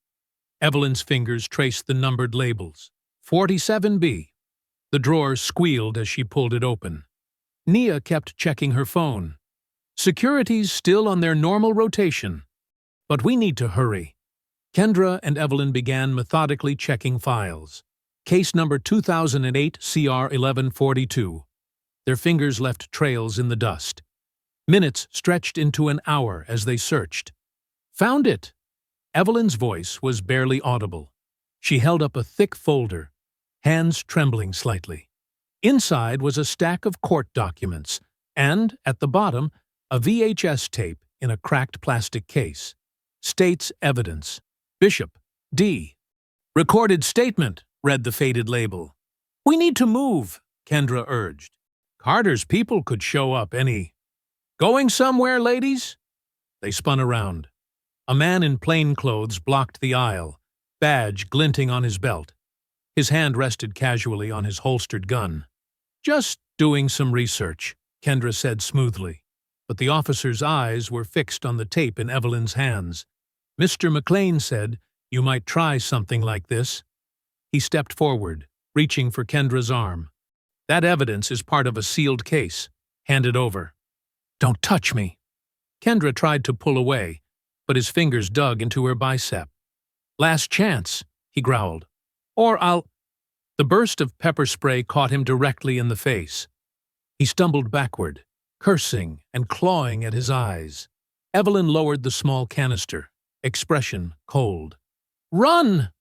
Evelyn's fingers traced the numbered labels. 47B. The drawer squealed as she pulled it open. Nia kept checking her phone. "Security's still on their normal rotation. But we need to hurry. Kendra and Evelyn began methodically checking files. Case number 2008 CR 1142. Their fingers left trails in the dust. Minutes stretched into an hour as they searched. Found it! Evelyn's voice was barely audible. She held up a thick folder, hands trembling slightly. Inside was a stack of court documents, and, at the bottom, a VHS tape in a cracked plastic case. State's evidence. Bishop, D. Recorded statement, read the faded label. We need to move, Kendra urged. Carter's people could show up any. Going somewhere, ladies? They spun around. A man in plain clothes blocked the aisle, badge glinting on his belt. His hand rested casually on his holstered gun. Just doing some research, Kendra said smoothly, but the officer's eyes were fixed on the tape in Evelyn's hands. Mr. McLean said, you might try something like this. He stepped forward, reaching for Kendra's arm. That evidence is part of a sealed case. Hand it over. Don't touch me. Kendra tried to pull away, but his fingers dug into her bicep. Last chance, he growled. Or I'll... The burst of pepper spray caught him directly in the face. He stumbled backward, cursing and clawing at his eyes. Evelyn lowered the small canister, expression cold. Run!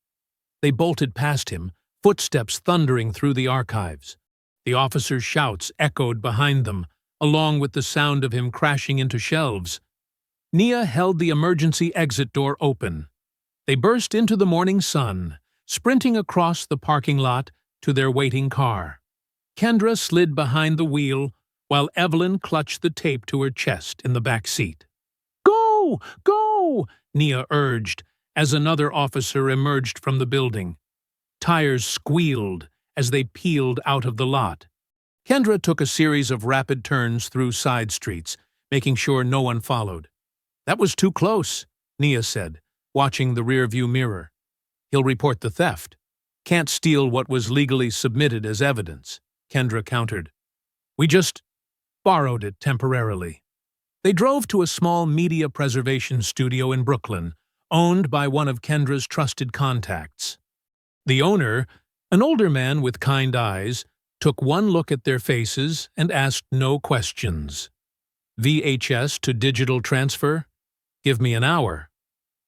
They bolted past him, footsteps thundering through the archives. The officer's shouts echoed behind them, along with the sound of him crashing into shelves. Nia held the emergency exit door open. They burst into the morning sun, sprinting across the parking lot to their waiting car. Kendra slid behind the wheel, while Evelyn clutched the tape to her chest in the back seat. Go! Go! Nia urged, as another officer emerged from the building. Tires squealed as they peeled out of the lot. Kendra took a series of rapid turns through side streets, making sure no one followed. That was too close, Nia said, watching the rearview mirror. He'll report the theft. Can't steal what was legally submitted as evidence, Kendra countered. We just borrowed it temporarily. They drove to a small media preservation studio in Brooklyn, owned by one of Kendra's trusted contacts. The owner, an older man with kind eyes, took one look at their faces and asked no questions. VHS to digital transfer? Give me an hour.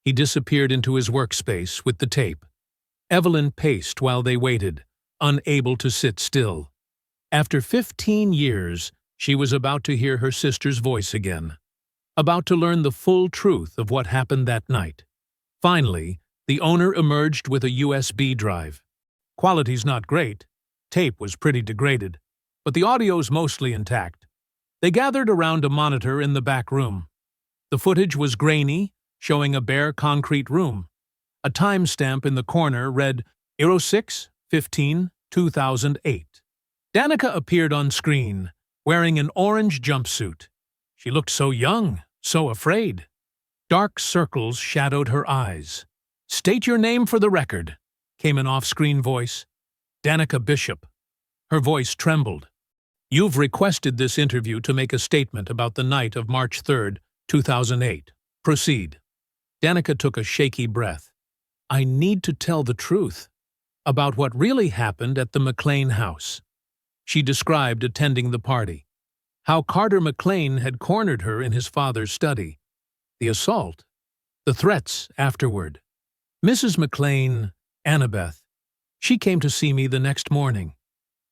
He disappeared into his workspace with the tape. Evelyn paced while they waited, unable to sit still. After 15 years, she was about to hear her sister's voice again, about to learn the full truth of what happened that night. Finally, the owner emerged with a USB drive. Quality's not great. Tape was pretty degraded, but the audio's mostly intact. They gathered around a monitor in the back room. The footage was grainy, showing a bare concrete room. A timestamp in the corner read 06-15-2008. Danica appeared on screen, wearing an orange jumpsuit. She looked so young, so afraid. Dark circles shadowed her eyes. State your name for the record, came an off-screen voice. Danica Bishop. Her voice trembled. You've requested this interview to make a statement about the night of March 3rd, 2008. Proceed. Danica took a shaky breath. I need to tell the truth about what really happened at the McLean house. She described attending the party, how Carter McLean had cornered her in his father's study, the assault, the threats afterward. Mrs. McLean, Annabeth, she came to see me the next morning.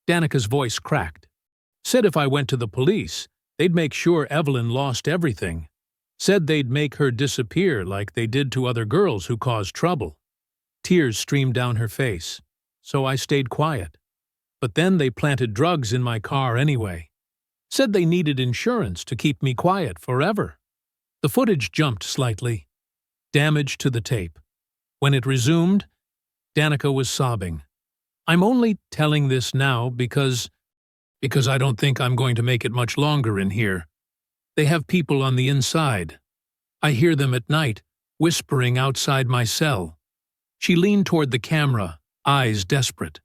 Danica's voice cracked. Said if I went to the police, they'd make sure Evelyn lost everything. Said they'd make her disappear like they did to other girls who caused trouble. Tears streamed down her face, so I stayed quiet. But then they planted drugs in my car anyway. Said they needed insurance to keep me quiet forever. The footage jumped slightly. Damage to the tape. When it resumed, Danica was sobbing. I'm only telling this now because I don't think I'm going to make it much longer in here. They have people on the inside. I hear them at night, whispering outside my cell. She leaned toward the camera, eyes desperate.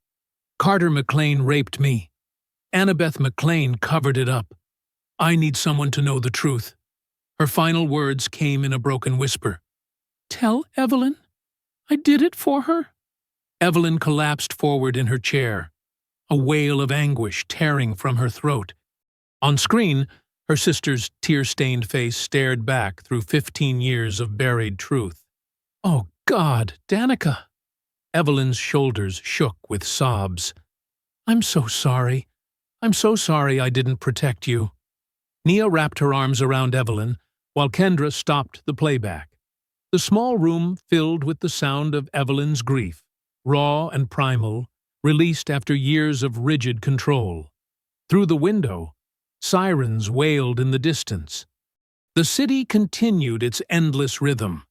Carter McLean raped me. Annabeth McLean covered it up. I need someone to know the truth. Her final words came in a broken whisper. Tell Evelyn? I did it for her?" Evelyn collapsed forward in her chair, a wail of anguish tearing from her throat. On screen, her sister's tear-stained face stared back through 15 years of buried truth. "Oh, God, Danica!" Evelyn's shoulders shook with sobs. "I'm so sorry. I'm so sorry I didn't protect you." Nia wrapped her arms around Evelyn, while Kendra stopped the playback. The small room filled with the sound of Evelyn's grief, raw and primal, released after years of rigid control. Through the window, sirens wailed in the distance. The city continued its endless rhythm.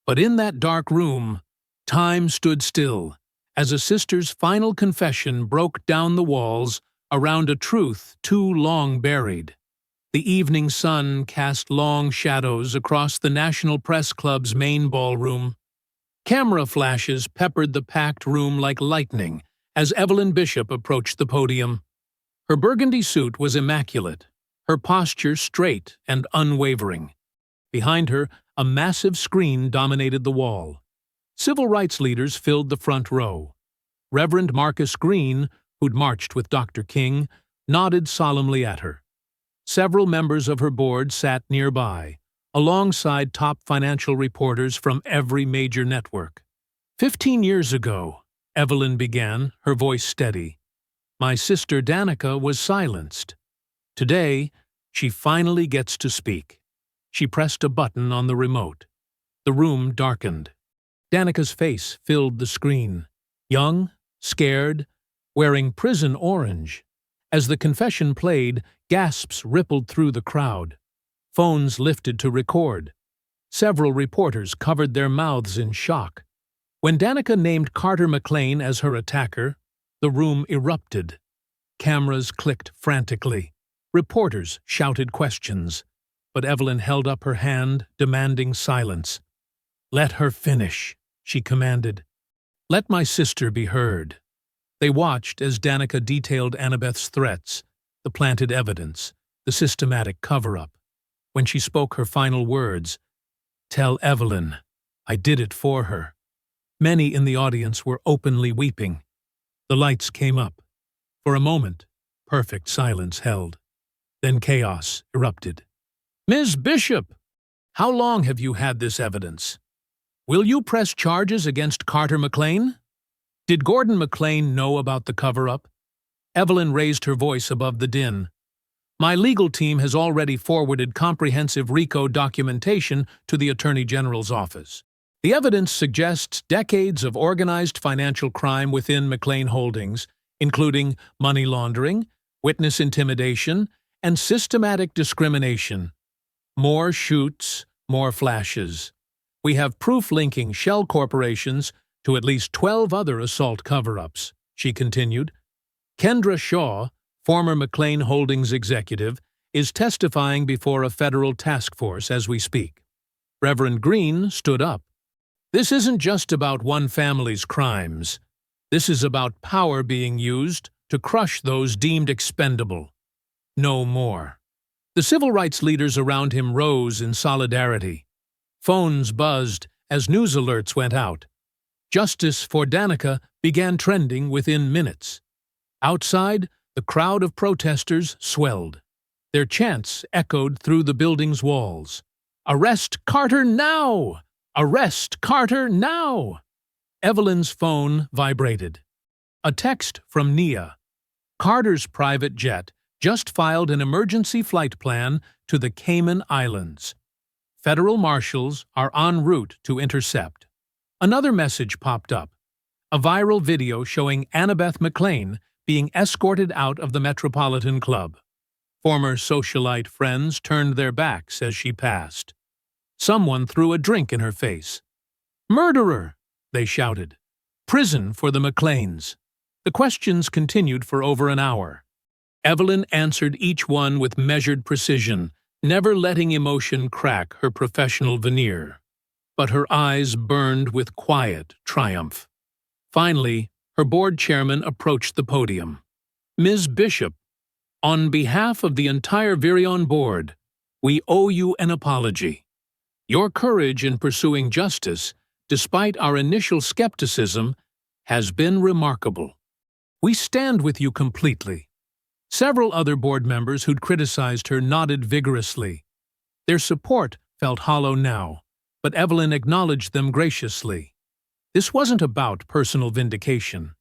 But in that dark room, time stood still, as a sister's final confession broke down the walls around a truth too long buried. The evening sun cast long shadows across the National Press Club's main ballroom. Camera flashes peppered the packed room like lightning as Evelyn Bishop approached the podium. Her burgundy suit was immaculate, her posture straight and unwavering. Behind her, a massive screen dominated the wall. Civil rights leaders filled the front row. Reverend Marcus Green, who'd marched with Dr. King, nodded solemnly at her. Several members of her board sat nearby, alongside top financial reporters from every major network. 15 years ago, Evelyn began, her voice steady, my sister Danica was silenced. Today, she finally gets to speak. She pressed a button on the remote. The room darkened. Danica's face filled the screen. Young, scared, wearing prison orange. As the confession played, gasps rippled through the crowd. Phones lifted to record. Several reporters covered their mouths in shock. When Danica named Carter McLean as her attacker, the room erupted. Cameras clicked frantically. Reporters shouted questions. But Evelyn held up her hand, demanding silence. "Let her finish," she commanded. "Let my sister be heard." They watched as Danica detailed Annabeth's threats, the planted evidence, the systematic cover-up. When she spoke her final words, "Tell Evelyn, I did it for her." Many in the audience were openly weeping. The lights came up. For a moment, perfect silence held. Then chaos erupted. "Ms. Bishop, how long have you had this evidence? Will you press charges against Carter McLean? Did Gordon McLean know about the cover-up?" Evelyn raised her voice above the din. "My legal team has already forwarded comprehensive RICO documentation to the Attorney General's office. The evidence suggests decades of organized financial crime within Mlan Holdings, including money laundering, witness intimidation, and systematic discrimination. More shoots, more flashes. We have proof linking shell corporations to at least 12 other assault cover-ups," she continued. Kendra Shaw, former Mlan Holdings executive, is testifying before a federal task force as we speak. Reverend Green stood up. "This isn't just about one family's crimes. This is about power being used to crush those deemed expendable. No more." The civil rights leaders around him rose in solidarity. Phones buzzed as news alerts went out. Justice for Danica began trending within minutes. Outside, the crowd of protesters swelled. Their chants echoed through the building's walls. "Arrest Carter now! Arrest Carter now!" Evelyn's phone vibrated. A text from Nia. Carter's private jet just filed an emergency flight plan to the Cayman Islands. Federal marshals are en route to intercept. Another message popped up. A viral video showing Annabeth McLean being escorted out of the Metropolitan Club. Former socialite friends turned their backs as she passed. Someone threw a drink in her face. "Murderer!" they shouted. "Prison for the McLeans." The questions continued for over an hour. Evelyn answered each one with measured precision, never letting emotion crack her professional veneer. But her eyes burned with quiet triumph. Finally, her board chairman approached the podium. "Ms. Bishop, on behalf of the entire Virion board, we owe you an apology. Your courage in pursuing justice despite our initial skepticism, has been remarkable. We stand with you completely." Several other board members who'd criticized her nodded vigorously. Their support felt hollow now, but Evelyn acknowledged them graciously. This wasn't about personal vindication.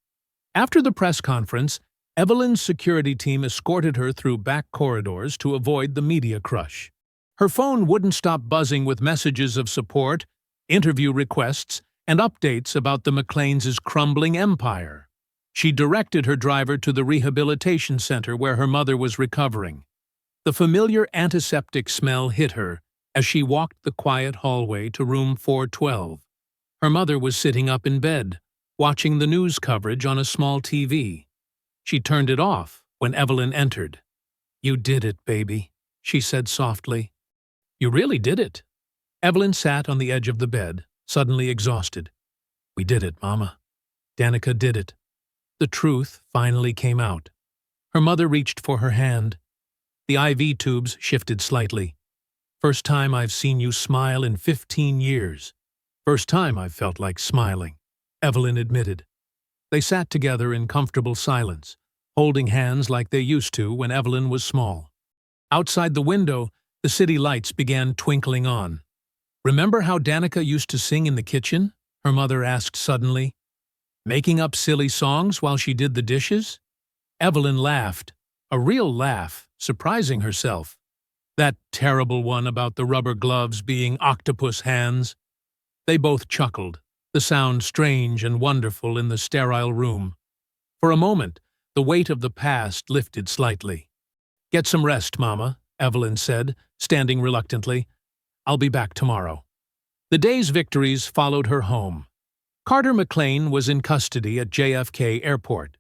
After the press conference, Evelyn's security team escorted her through back corridors to avoid the media crush. Her phone wouldn't stop buzzing with messages of support, interview requests, and updates about the McLeans' crumbling empire. She directed her driver to the rehabilitation center where her mother was recovering. The familiar antiseptic smell hit her as she walked the quiet hallway to room 412. Her mother was sitting up in bed, watching the news coverage on a small TV. She turned it off when Evelyn entered. "You did it, baby," she said softly. "You really did it." Evelyn sat on the edge of the bed, suddenly exhausted. "We did it, Mama. Danica did it." The truth finally came out. Her mother reached for her hand. The IV tubes shifted slightly. "First time I've seen you smile in 15 years. First time I've felt like smiling," Evelyn admitted. They sat together in comfortable silence, holding hands like they used to when Evelyn was small. Outside the window, the city lights began twinkling on. "Remember how Danica used to sing in the kitchen?" her mother asked suddenly. "Making up silly songs while she did the dishes?" Evelyn laughed, a real laugh, surprising herself. That terrible one about the rubber gloves being octopus hands. They both chuckled, the sound strange and wonderful in the sterile room. For a moment, the weight of the past lifted slightly. "Get some rest, Mama," Evelyn said, standing reluctantly. "I'll be back tomorrow." The day's victories followed her home. Carter McLean was in custody at JFK Airport.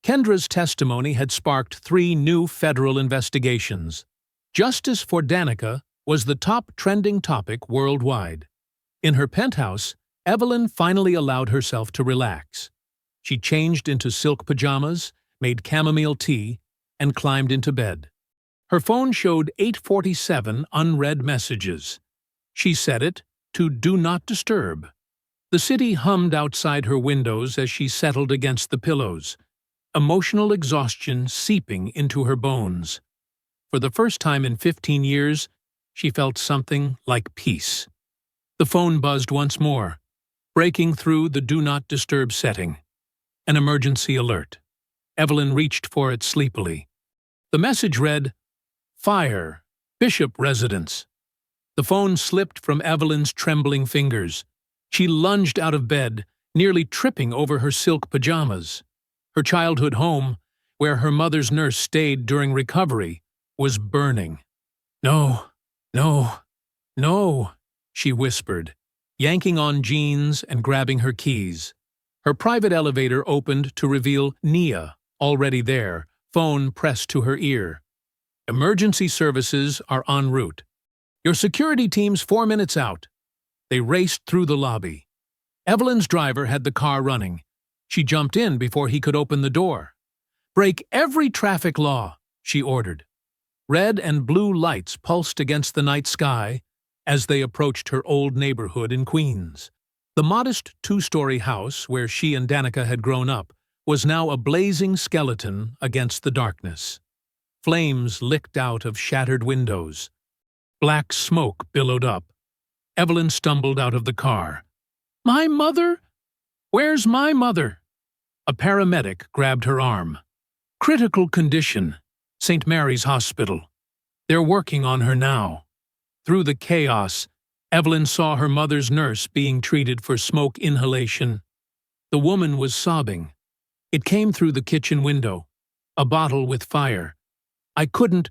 Kendra's testimony had sparked 3 new federal investigations. Justice for Danica was the top trending topic worldwide. In her penthouse, Evelyn finally allowed herself to relax. She changed into silk pajamas, made chamomile tea, and climbed into bed. Her phone showed 8:47 unread messages. She set it to Do Not Disturb. The city hummed outside her windows as she settled against the pillows, emotional exhaustion seeping into her bones. For the first time in 15 years, she felt something like peace. The phone buzzed once more, breaking through the Do Not Disturb setting. An emergency alert. Evelyn reached for it sleepily. The message read, "Fire, Bishop Residence." The phone slipped from Evelyn's trembling fingers. She lunged out of bed, nearly tripping over her silk pajamas. Her childhood home, where her mother's nurse stayed during recovery, was burning. "No, no, no," she whispered, yanking on jeans and grabbing her keys. Her private elevator opened to reveal Nia, already there, phone pressed to her ear. "Emergency services are en route. Your security team's 4 minutes out." They raced through the lobby. Evelyn's driver had the car running. She jumped in before he could open the door. "Break every traffic law," she ordered. Red and blue lights pulsed against the night sky as they approached her old neighborhood in Queens. The modest 2-story house where she and Danica had grown up was now a blazing skeleton against the darkness. Flames licked out of shattered windows. Black smoke billowed up. Evelyn stumbled out of the car. "My mother? Where's my mother?" A paramedic grabbed her arm. "Critical condition. St. Mary's Hospital. They're working on her now." Through the chaos, Evelyn saw her mother's nurse being treated for smoke inhalation. The woman was sobbing. It came through the kitchen window. A bottle with fire. "I couldn't."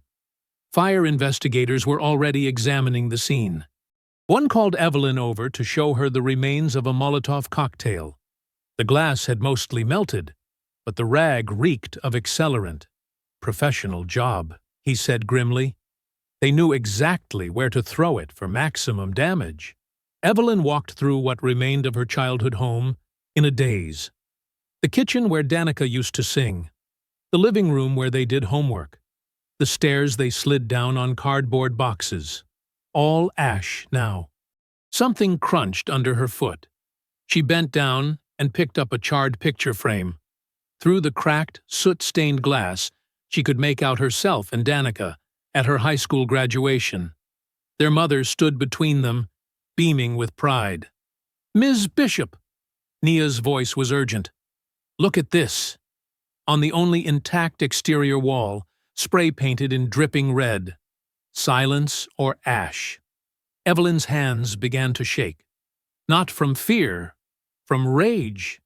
Fire investigators were already examining the scene. One called Evelyn over to show her the remains of a Molotov cocktail. The glass had mostly melted, but the rag reeked of accelerant. "Professional job," he said grimly. They knew exactly where to throw it for maximum damage. Evelyn walked through what remained of her childhood home in a daze. The kitchen where Danica used to sing. The living room where they did homework. The stairs they slid down on cardboard boxes. All ash now. Something crunched under her foot. She bent down and picked up a charred picture frame. Through the cracked, soot-stained glass, she could make out herself and Danica at her high school graduation. Their mother stood between them, beaming with pride. "Ms. Bishop!" Nia's voice was urgent. "Look at this." On the only intact exterior wall, spray-painted in dripping red, "Silence or ash." Evelyn's hands began to shake. Not from fear, from rage.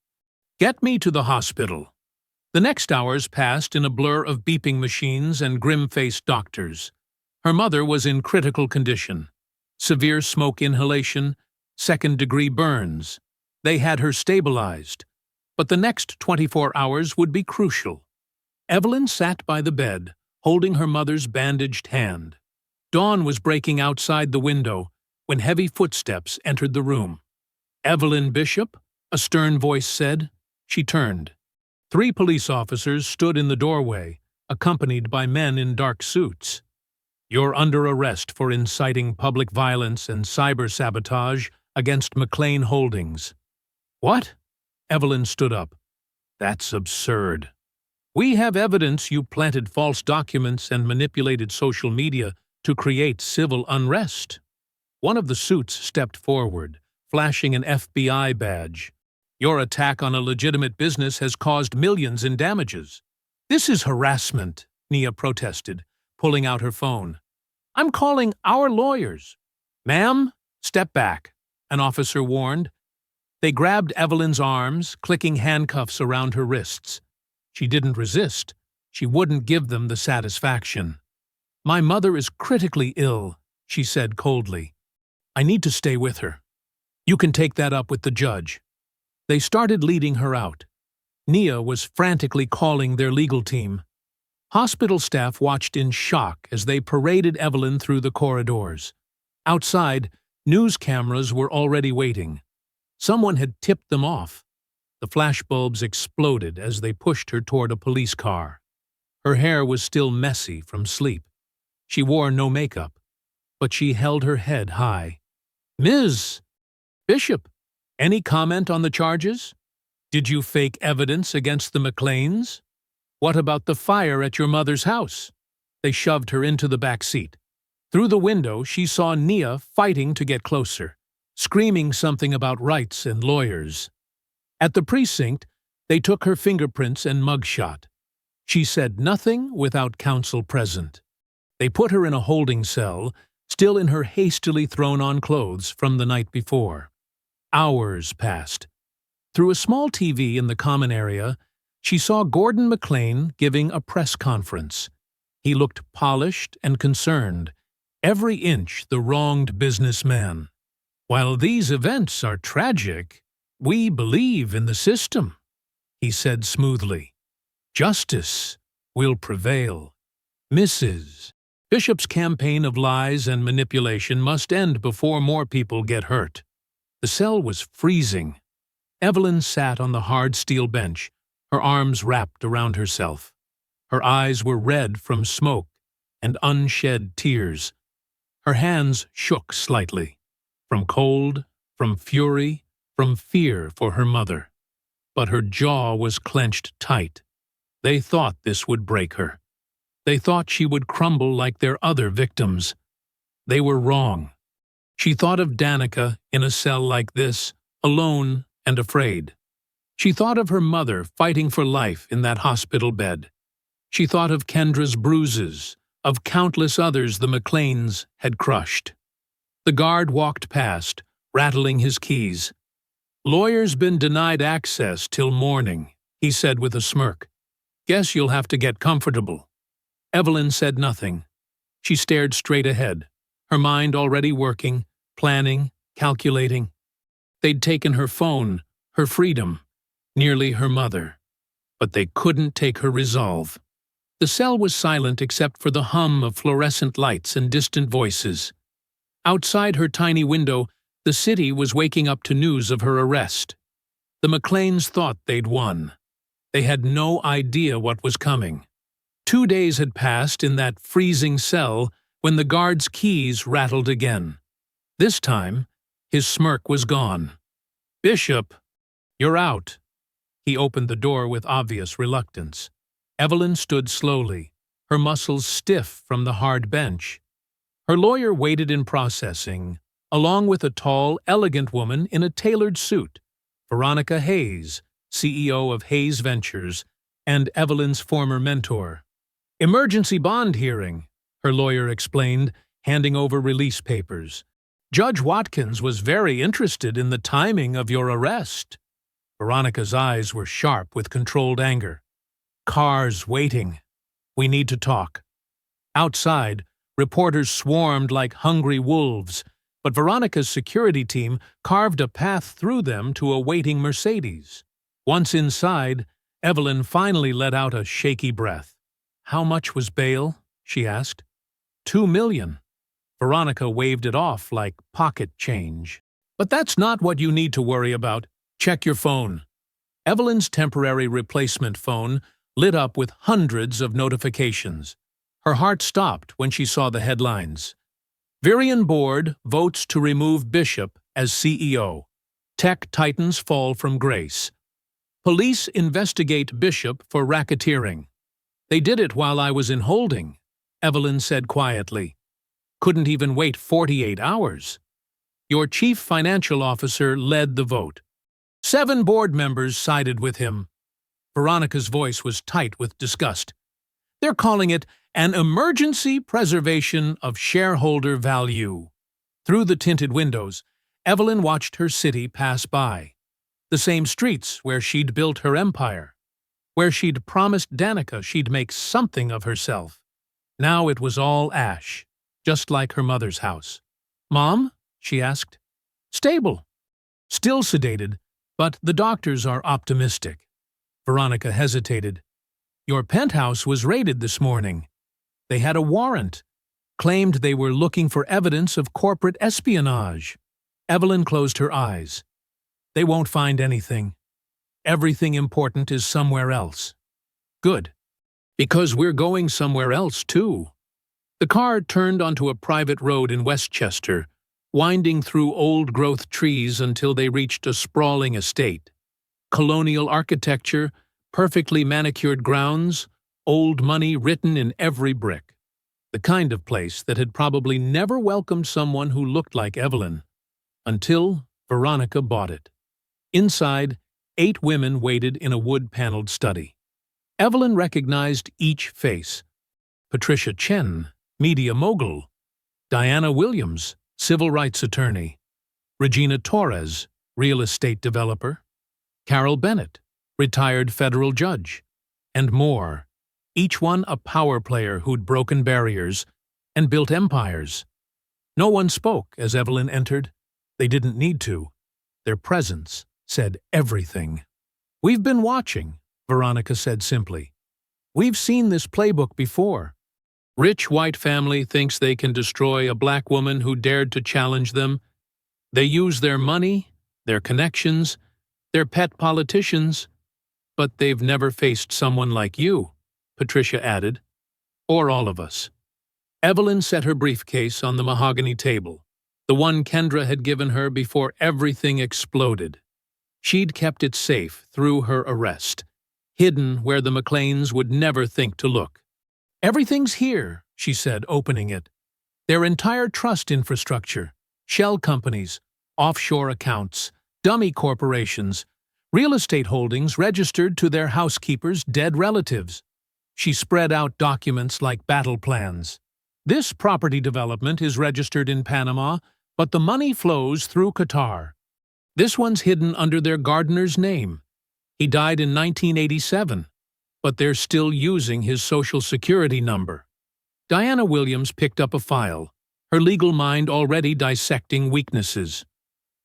"Get me to the hospital." The next hours passed in a blur of beeping machines and grim-faced doctors. Her mother was in critical condition. Severe smoke inhalation, second-degree burns. They had her stabilized. But the next 24 hours would be crucial. Evelyn sat by the bed, holding her mother's bandaged hand. Dawn was breaking outside the window when heavy footsteps entered the room. "Evelyn Bishop?" a stern voice said. She turned. 3 police officers stood in the doorway, accompanied by men in dark suits. "You're under arrest for inciting public violence and cyber-sabotage against Mlan Holdings." "What?" Evelyn stood up. "That's absurd. We have evidence you planted false documents and manipulated social media to create civil unrest." One of the suits stepped forward, flashing an FBI badge. "Your attack on a legitimate business has caused millions in damages." "This is harassment," Nia protested, pulling out her phone. "I'm calling our lawyers." "Ma'am, step back," an officer warned. They grabbed Evelyn's arms, clicking handcuffs around her wrists. She didn't resist. She wouldn't give them the satisfaction. "My mother is critically ill," she said coldly. "I need to stay with her. You can take that up with the judge." They started leading her out. Nia was frantically calling their legal team. Hospital staff watched in shock as they paraded Evelyn through the corridors. Outside, news cameras were already waiting. Someone had tipped them off. The flashbulbs exploded as they pushed her toward a police car. Her hair was still messy from sleep. She wore no makeup, but she held her head high. "Ms. Bishop, any comment on the charges? Did you fake evidence against the Mclanes? What about the fire at your mother's house?" They shoved her into the back seat. Through the window, she saw Nia fighting to get closer, screaming something about rights and lawyers. At the precinct, they took her fingerprints and mugshot. She said nothing without counsel present. They put her in a holding cell, still in her hastily thrown-on clothes from the night before. Hours passed. Through a small TV in the common area, she saw Gordon Mclan giving a press conference. He looked polished and concerned, every inch the wronged businessman. "While these events are tragic, we believe in the system," he said smoothly. "Justice will prevail. Mrs. Bishop's campaign of lies and manipulation must end before more people get hurt." The cell was freezing. Evelyn sat on the hard steel bench, her arms wrapped around herself. Her eyes were red from smoke and unshed tears. Her hands shook slightly, from cold, from fury, from fear for her mother. But her jaw was clenched tight. They thought this would break her. They thought she would crumble like their other victims. They were wrong. She thought of Danica in a cell like this, alone and afraid. She thought of her mother fighting for life in that hospital bed. She thought of Kendra's bruises, of countless others the Mclanes had crushed. The guard walked past, rattling his keys. "Lawyer's been denied access till morning," he said with a smirk. "Guess you'll have to get comfortable." Evelyn said nothing. She stared straight ahead, her mind already working, planning, calculating. They'd taken her phone, her freedom, nearly her mother. But they couldn't take her resolve. The cell was silent except for the hum of fluorescent lights and distant voices. Outside her tiny window, the city was waking up to news of her arrest. The Mclanes thought they'd won. They had no idea what was coming. 2 days had passed in that freezing cell when the guard's keys rattled again. This time, his smirk was gone. Bishop, you're out. He opened the door with obvious reluctance. Evelyn stood slowly, her muscles stiff from the hard bench. Her lawyer waited in processing, along with a tall, elegant woman in a tailored suit, Veronica Hayes, CEO of Hayes Ventures, and Evelyn's former mentor. Emergency bond hearing, her lawyer explained, handing over release papers. Judge Watkins was very interested in the timing of your arrest. Veronica's eyes were sharp with controlled anger. Cars waiting. We need to talk. Outside, reporters swarmed like hungry wolves, but Veronica's security team carved a path through them to a waiting Mercedes. Once inside, Evelyn finally let out a shaky breath. How much was bail? She asked. $2 million. Veronica waved it off like pocket change. But that's not what you need to worry about. Check your phone. Evelyn's temporary replacement phone lit up with hundreds of notifications. Her heart stopped when she saw the headlines. Virion Board votes to remove Bishop as CEO. Tech titans fall from grace. Police investigate Bishop for racketeering. They did it while I was in holding, Evelyn said quietly. Couldn't even wait 48 hours. Your chief financial officer led the vote. 7 board members sided with him. Veronica's voice was tight with disgust. They're calling it an emergency preservation of shareholder value. Through the tinted windows, Evelyn watched her city pass by. The same streets where she'd built her empire, where she'd promised Danica she'd make something of herself. Now it was all ash, just like her mother's house. Mom? She asked. Stable. Still sedated, but the doctors are optimistic. Veronica hesitated. Your penthouse was raided this morning. They had a warrant. Claimed they were looking for evidence of corporate espionage. Evelyn closed her eyes. They won't find anything. Everything important is somewhere else. Good. Because we're going somewhere else, too. The car turned onto a private road in Westchester, winding through old-growth trees until they reached a sprawling estate. Colonial architecture, perfectly manicured grounds, old money written in every brick. The kind of place that had probably never welcomed someone who looked like Evelyn. Until Veronica bought it. Inside, 8 women waited in a wood-paneled study. Evelyn recognized each face. Patricia Chen, media mogul. Diana Williams, civil rights attorney. Regina Torres, real estate developer. Carol Bennett, retired federal judge. And more, each one a power player who'd broken barriers and built empires. No one spoke as Evelyn entered. They didn't need to. Their presence said everything. We've been watching, Veronica said simply. We've seen this playbook before. Rich white family thinks they can destroy a black woman who dared to challenge them. They use their money, their connections, their pet politicians, but they've never faced someone like you, Patricia added, or all of us. Evelyn set her briefcase on the mahogany table, the one Kendra had given her before everything exploded. She'd kept it safe through her arrest, hidden where the McLeans would never think to look. Everything's here, she said, opening it. Their entire trust infrastructure, shell companies, offshore accounts, dummy corporations, real estate holdings registered to their housekeepers' dead relatives. She spread out documents like battle plans. This property development is registered in Panama, but the money flows through Qatar. This one's hidden under their gardener's name. He died in 1987, but they're still using his social security number. Diana Williams picked up a file, her legal mind already dissecting weaknesses.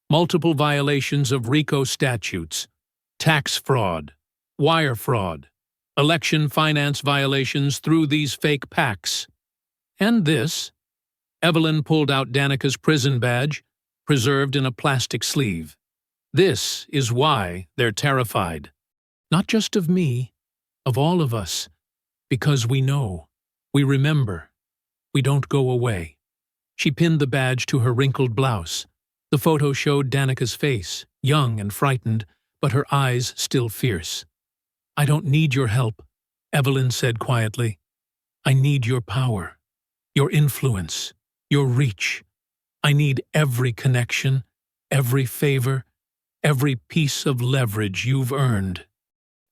Multiple violations of RICO statutes, tax fraud, wire fraud, election finance violations through these fake PACs. And this. Evelyn pulled out Danica's prison badge, preserved in a plastic sleeve. This is why they're terrified. Not just of me, of all of us. Because we know, we remember, we don't go away. She pinned the badge to her wrinkled blouse. The photo showed Danica's face, young and frightened, but her eyes still fierce. "I don't need your help," Evelyn said quietly. "I need your power, your influence, your reach. I need every connection, every favor, every piece of leverage you've earned.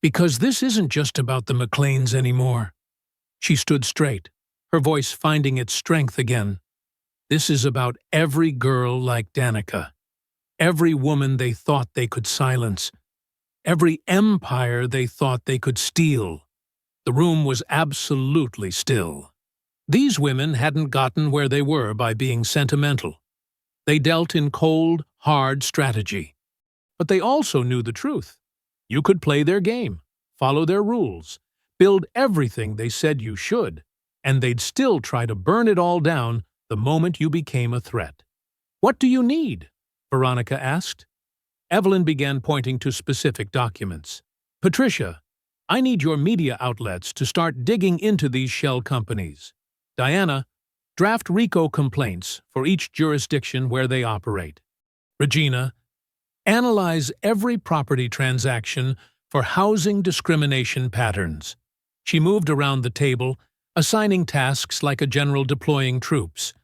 Because this isn't just about the McLeans anymore." She stood straight, her voice finding its strength again. "This is about every girl like Danica, every woman they thought they could silence, every empire they thought they could steal." The room was absolutely still. These women hadn't gotten where they were by being sentimental. They dealt in cold, hard strategy. But they also knew the truth. You could play their game, follow their rules, build everything they said you should, and they'd still try to burn it all down the moment you became a threat. "What do you need?" Veronica asked. Evelyn began pointing to specific documents. "Patricia, I need your media outlets to start digging into these shell companies. Diana, draft RICO complaints for each jurisdiction where they operate. Regina, analyze every property transaction for housing discrimination patterns." She moved around the table, assigning tasks like a general deploying troops.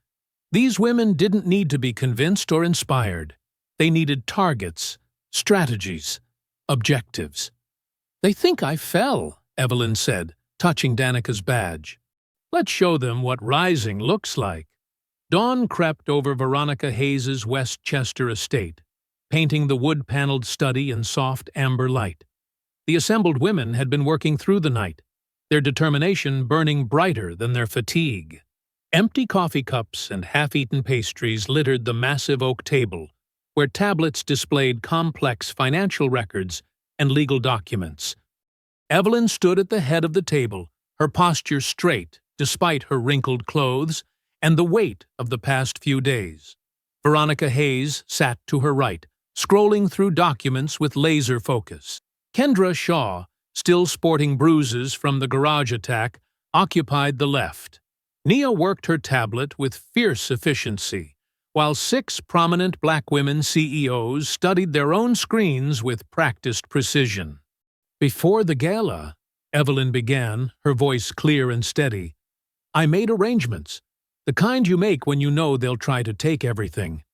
These women didn't need to be convinced or inspired. They needed targets, strategies, objectives. "They think I fell," Evelyn said, touching Danica's badge. "Let's show them what rising looks like." Dawn crept over Veronica Hayes's Westchester estate, painting the wood-paneled study in soft amber light. The assembled women had been working through the night, their determination burning brighter than their fatigue. Empty coffee cups and half-eaten pastries littered the massive oak table, where tablets displayed complex financial records and legal documents. Evelyn stood at the head of the table, her posture straight despite her wrinkled clothes and the weight of the past few days. Veronica Hayes sat to her right, scrolling through documents with laser focus. Kendra Shaw, still sporting bruises from the garage attack, occupied the left. Nia worked her tablet with fierce efficiency, while 6 prominent black women CEOs studied their own screens with practiced precision. "Before the gala," Evelyn began, her voice clear and steady, "I made arrangements, the kind you make when you know they'll try to take everything."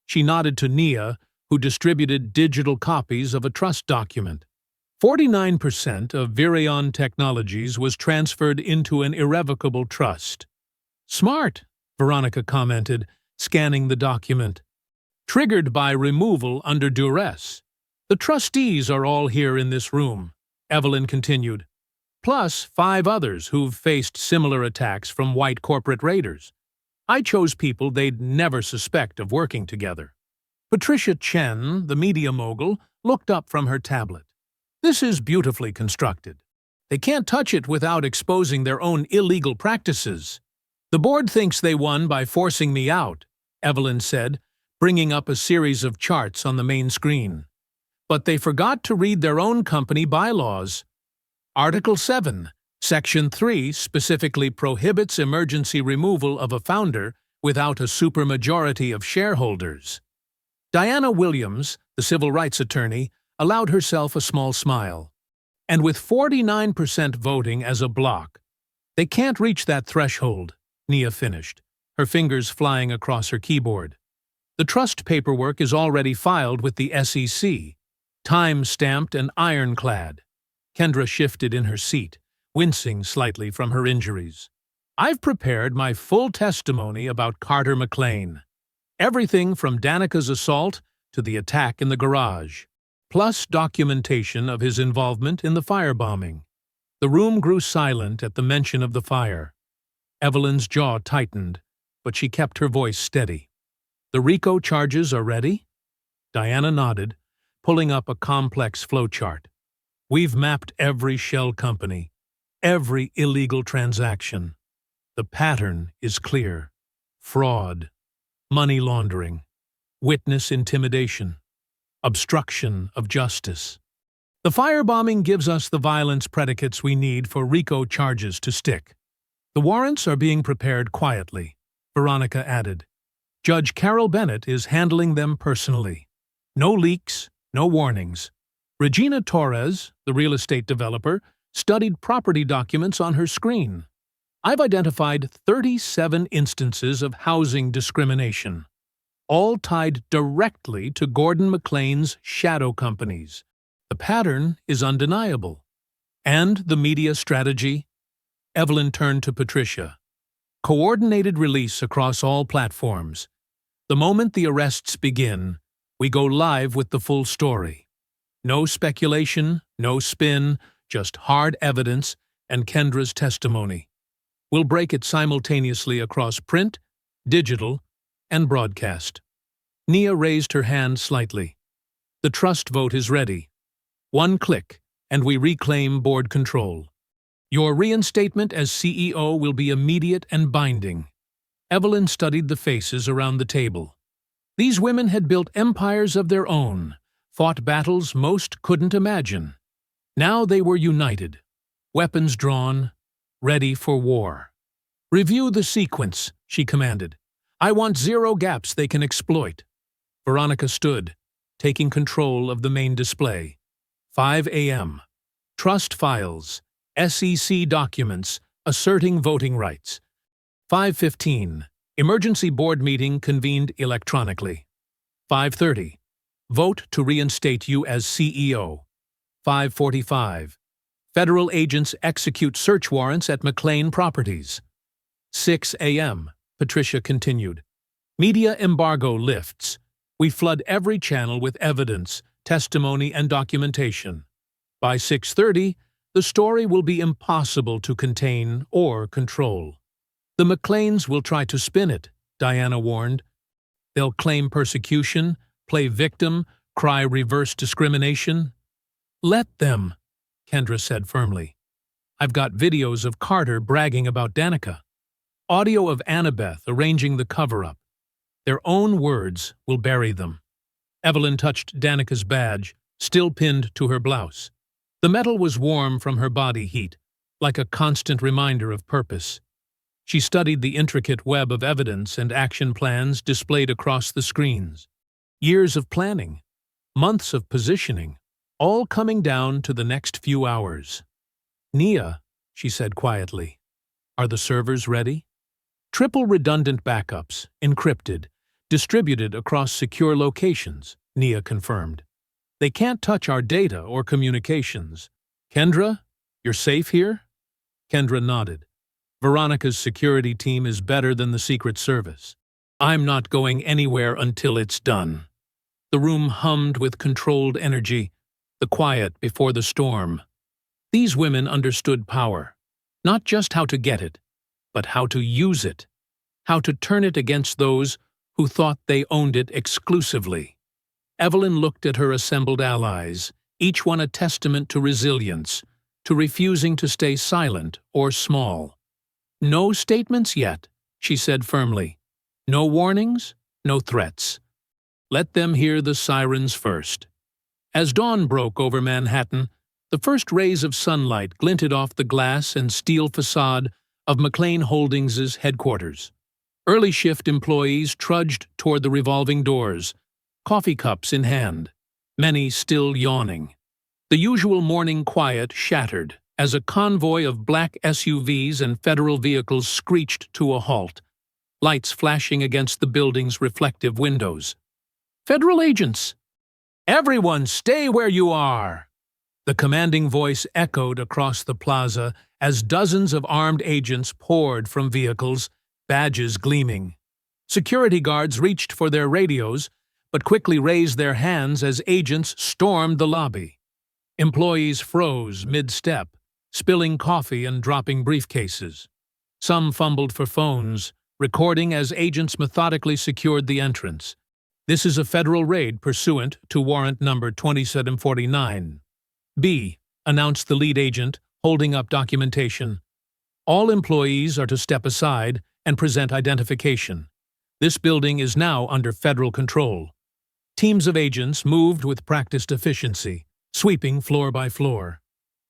She nodded to Nia, who distributed digital copies of a trust document. 49% of Virion Technologies was transferred into an irrevocable trust. "Smart," Veronica commented, scanning the document. "Triggered by removal under duress. The trustees are all here in this room," Evelyn continued, "plus 5 others who've faced similar attacks from white corporate raiders. I chose people they'd never suspect of working together." Patricia Chen, the media mogul, looked up from her tablet. "This is beautifully constructed. They can't touch it without exposing their own illegal practices." "The board thinks they won by forcing me out," Evelyn said, bringing up a series of charts on the main screen. "But they forgot to read their own company bylaws. Article 7, Section 3 specifically prohibits emergency removal of a founder without a supermajority of shareholders." Diana Williams, the civil rights attorney, allowed herself a small smile. "And with 49% voting as a bloc, they can't reach that threshold," Nia finished, her fingers flying across her keyboard. "The trust paperwork is already filed with the SEC, time-stamped and ironclad." Kendra shifted in her seat, wincing slightly from her injuries. "I've prepared my full testimony about Carter McLean. Everything from Danica's assault to the attack in the garage, plus documentation of his involvement in the firebombing." The room grew silent at the mention of the fire. Evelyn's jaw tightened, but she kept her voice steady. "The RICO charges are ready?" Diana nodded, pulling up a complex flowchart. "We've mapped every shell company, every illegal transaction. The pattern is clear: fraud, money laundering, witness intimidation, obstruction of justice. The firebombing gives us the violence predicates we need for RICO charges to stick. The warrants are being prepared quietly," Veronica added. Judge Carol Bennett is handling them personally. No leaks, no warnings. Regina Torres, the real estate developer, studied property documents on her screen. I've identified 37 instances of housing discrimination, all tied directly to Gordon McLean's shadow companies. The pattern is undeniable. And the media strategy? Evelyn turned to Patricia. Coordinated release across all platforms. The moment the arrests begin, we go live with the full story. No speculation, no spin, just hard evidence and Kendra's testimony. We'll break it simultaneously across print, digital, and broadcast. Nia raised her hand slightly. The trust vote is ready. One click, and we reclaim board control. Your reinstatement as CEO will be immediate and binding. Evelyn studied the faces around the table. These women had built empires of their own, fought battles most couldn't imagine. Now they were united, weapons drawn, ready for war. Review the sequence, she commanded. I want 0 gaps they can exploit. Veronica stood, taking control of the main display. 5 a.m. Trust files, SEC documents, asserting voting rights. 5:15. Emergency board meeting convened electronically. 5:30. Vote to reinstate you as CEO. 5:45. Federal agents execute search warrants at McLean Properties. 6 a.m. Patricia continued. Media embargo lifts. We flood every channel with evidence, testimony, and documentation. By 6:30, the story will be impossible to contain or control. The McLeans will try to spin it, Diana warned. They'll claim persecution, play victim, cry reverse discrimination. Let them, Kendra said firmly. I've got videos of Carter bragging about Danica. Audio of Annabeth arranging the cover-up. Their own words will bury them. Evelyn touched Danica's badge, still pinned to her blouse. The metal was warm from her body heat, like a constant reminder of purpose. She studied the intricate web of evidence and action plans displayed across the screens. Years of planning, months of positioning, all coming down to the next few hours. Nia, she said quietly, are the servers ready? Triple redundant backups, encrypted, distributed across secure locations, Nia confirmed. They can't touch our data or communications. Kendra, you're safe here? Kendra nodded. Veronica's security team is better than the Secret Service. I'm not going anywhere until it's done. The room hummed with controlled energy, the quiet before the storm. These women understood power, not just how to get it, but how to use it, how to turn it against those who thought they owned it exclusively. Evelyn looked at her assembled allies, each one a testament to resilience, to refusing to stay silent or small. No statements yet, she said firmly. No warnings, no threats. Let them hear the sirens first. As dawn broke over Manhattan, the first rays of sunlight glinted off the glass and steel facade of Mlan Holdings' headquarters. Early shift employees trudged toward the revolving doors, coffee cups in hand, many still yawning. The usual morning quiet shattered as a convoy of black SUVs and federal vehicles screeched to a halt, lights flashing against the building's reflective windows. Federal agents! Everyone stay where you are! The commanding voice echoed across the plaza as dozens of armed agents poured from vehicles, badges gleaming. Security guards reached for their radios, but quickly raised their hands as agents stormed the lobby. Employees froze mid-step, spilling coffee and dropping briefcases. Some fumbled for phones, recording as agents methodically secured the entrance. This is a federal raid pursuant to warrant number 2749. B, announced the lead agent, holding up documentation. All employees are to step aside and present identification. This building is now under federal control. Teams of agents moved with practiced efficiency, sweeping floor by floor.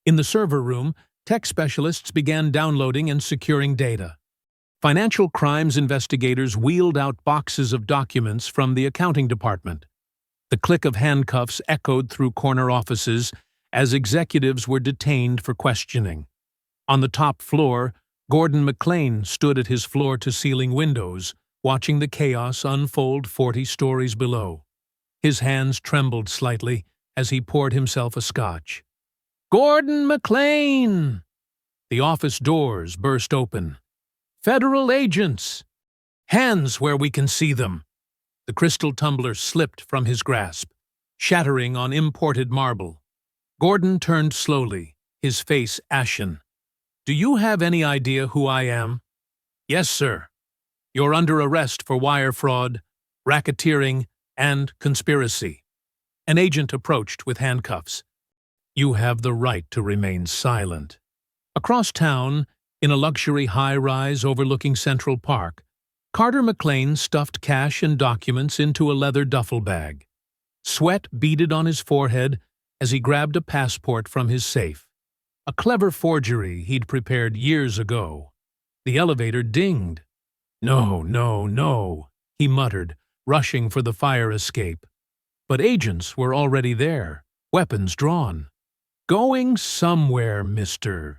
In the server room, tech specialists began downloading and securing data. Financial crimes investigators wheeled out boxes of documents from the accounting department. The click of handcuffs echoed through corner offices as executives were detained for questioning. On the top floor, Gordon McLean stood at his floor-to-ceiling windows, watching the chaos unfold 40 stories below. His hands trembled slightly as he poured himself a scotch. "Gordon McLean!" The office doors burst open. "Federal agents! Hands where we can see them!" The crystal tumbler slipped from his grasp, shattering on imported marble. Gordon turned slowly, his face ashen. "Do you have any idea who I am?" "Yes, sir. You're under arrest for wire fraud, racketeering, and conspiracy." An agent approached with handcuffs. "You have the right to remain silent." Across town, in a luxury high-rise overlooking Central Park, Carter McLean stuffed cash and documents into a leather duffel bag. Sweat beaded on his forehead as he grabbed a passport from his safe. A clever forgery he'd prepared years ago. The elevator dinged. "No, no, no," he muttered, rushing for the fire escape. But agents were already there, weapons drawn. "Going somewhere, Mr.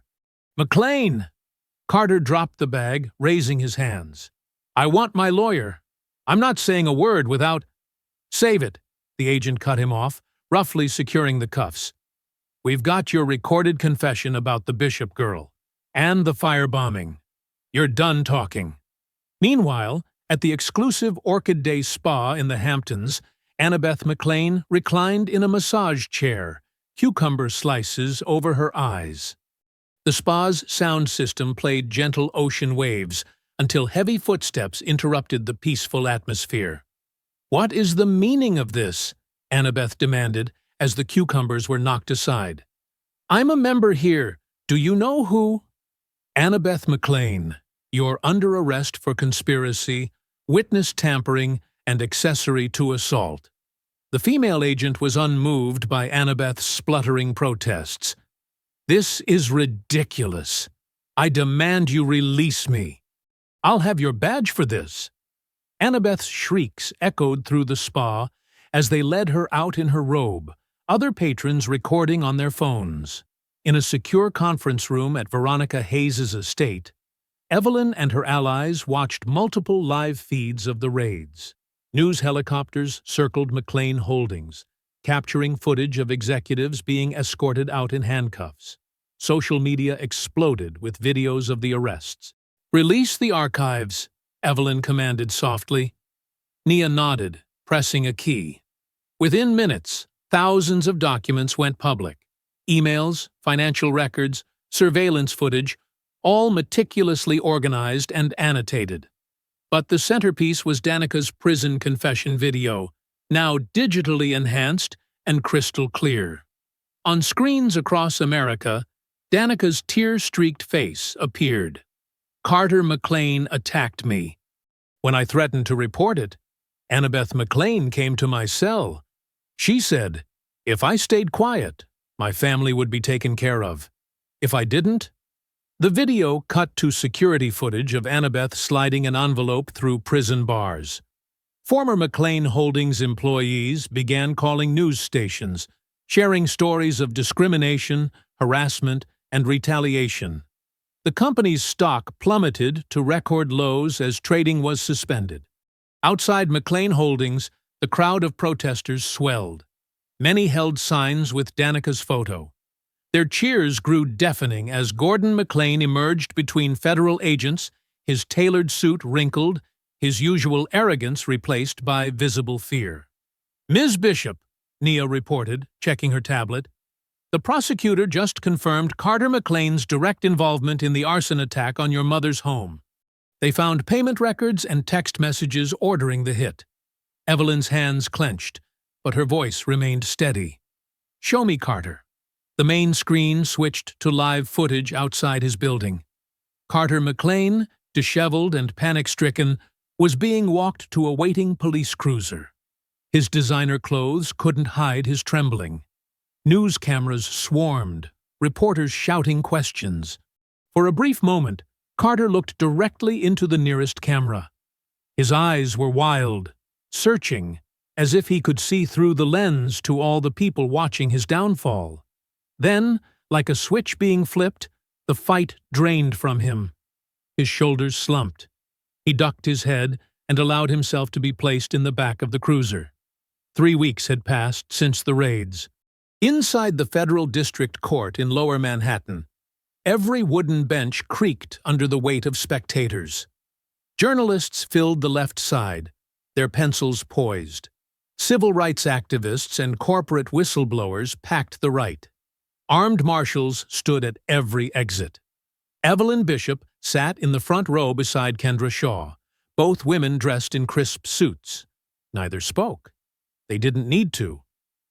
McLean!" Carter dropped the bag, raising his hands. "I want my lawyer. I'm not saying a word without—" "Save it," the agent cut him off, roughly securing the cuffs. "We've got your recorded confession about the Bishop girl and the firebombing. You're done talking." Meanwhile, at the exclusive Orchid Day Spa in the Hamptons, Annabeth McLean reclined in a massage chair, cucumber slices over her eyes. The spa's sound system played gentle ocean waves until heavy footsteps interrupted the peaceful atmosphere. "What is the meaning of this?" Annabeth demanded as the cucumbers were knocked aside. "I'm a member here. Do you know who—" "Annabeth McLean, you're under arrest for conspiracy, witness tampering, and accessory to assault." The female agent was unmoved by Annabeth's spluttering protests. "This is ridiculous. I demand you release me. I'll have your badge for this." Annabeth's shrieks echoed through the spa as they led her out in her robe, other patrons recording on their phones. In a secure conference room at Veronica Hayes's estate, Evelyn and her allies watched multiple live feeds of the raids. News helicopters circled Mlan Holdings, capturing footage of executives being escorted out in handcuffs. Social media exploded with videos of the arrests. "Release the archives," Evelyn commanded softly. Nia nodded, pressing a key. Within minutes, thousands of documents went public. Emails, financial records, surveillance footage, all meticulously organized and annotated. But the centerpiece was Danica's prison confession video, now digitally enhanced and crystal clear. On screens across America, Danica's tear-streaked face appeared. "Carter McLean attacked me. When I threatened to report it, Annabeth McLean came to my cell. She said, if I stayed quiet, my family would be taken care of. If I didn't—" The video cut to security footage of Annabeth sliding an envelope through prison bars. Former Mlan Holdings employees began calling news stations, sharing stories of discrimination, harassment, and retaliation. The company's stock plummeted to record lows as trading was suspended. Outside Mlan Holdings, the crowd of protesters swelled. Many held signs with Danica's photo. Their cheers grew deafening as Gordon McLean emerged between federal agents, his tailored suit wrinkled, his usual arrogance replaced by visible fear. "Ms. Bishop," Nia reported, checking her tablet, "the prosecutor just confirmed Carter McLean's direct involvement in the arson attack on your mother's home. They found payment records and text messages ordering the hit." Evelyn's hands clenched, but her voice remained steady. "Show me Carter." The main screen switched to live footage outside his building. Carter McLean, disheveled and panic-stricken, was being walked to a waiting police cruiser. His designer clothes couldn't hide his trembling. News cameras swarmed, reporters shouting questions. For a brief moment, Carter looked directly into the nearest camera. His eyes were wild, searching, as if he could see through the lens to all the people watching his downfall. Then, like a switch being flipped, the fight drained from him. His shoulders slumped. He ducked his head and allowed himself to be placed in the back of the cruiser. 3 weeks had passed since the raids. Inside the federal district court in Lower Manhattan, every wooden bench creaked under the weight of spectators. Journalists filled the left side, their pencils poised. Civil rights activists and corporate whistleblowers packed the right. Armed marshals stood at every exit. Evelyn Bishop sat in the front row beside Kendra Shaw, both women dressed in crisp suits. Neither spoke. They didn't need to.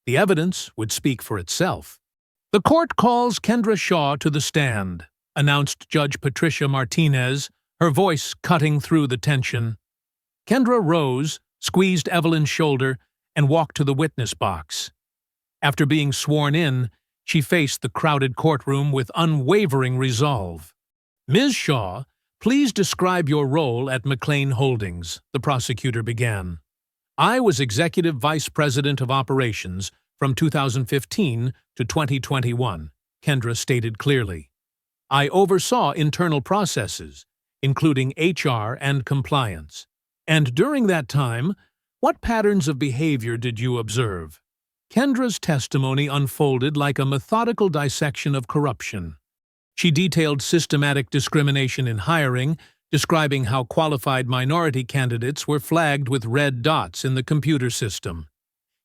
The evidence would speak for itself. "The court calls Kendra Shaw to the stand," announced Judge Patricia Martinez, her voice cutting through the tension. Kendra rose, squeezed Evelyn's shoulder, and walked to the witness box. After being sworn in, she faced the crowded courtroom with unwavering resolve. "Ms. Shaw, please describe your role at Mlan Holdings," the prosecutor began. "I was Executive Vice President of Operations from 2015 to 2021, Kendra stated clearly. "I oversaw internal processes, including HR and compliance. And during that time, what patterns of behavior did you observe?" Kendra's testimony unfolded like a methodical dissection of corruption. She detailed systematic discrimination in hiring, describing how qualified minority candidates were flagged with red dots in the computer system.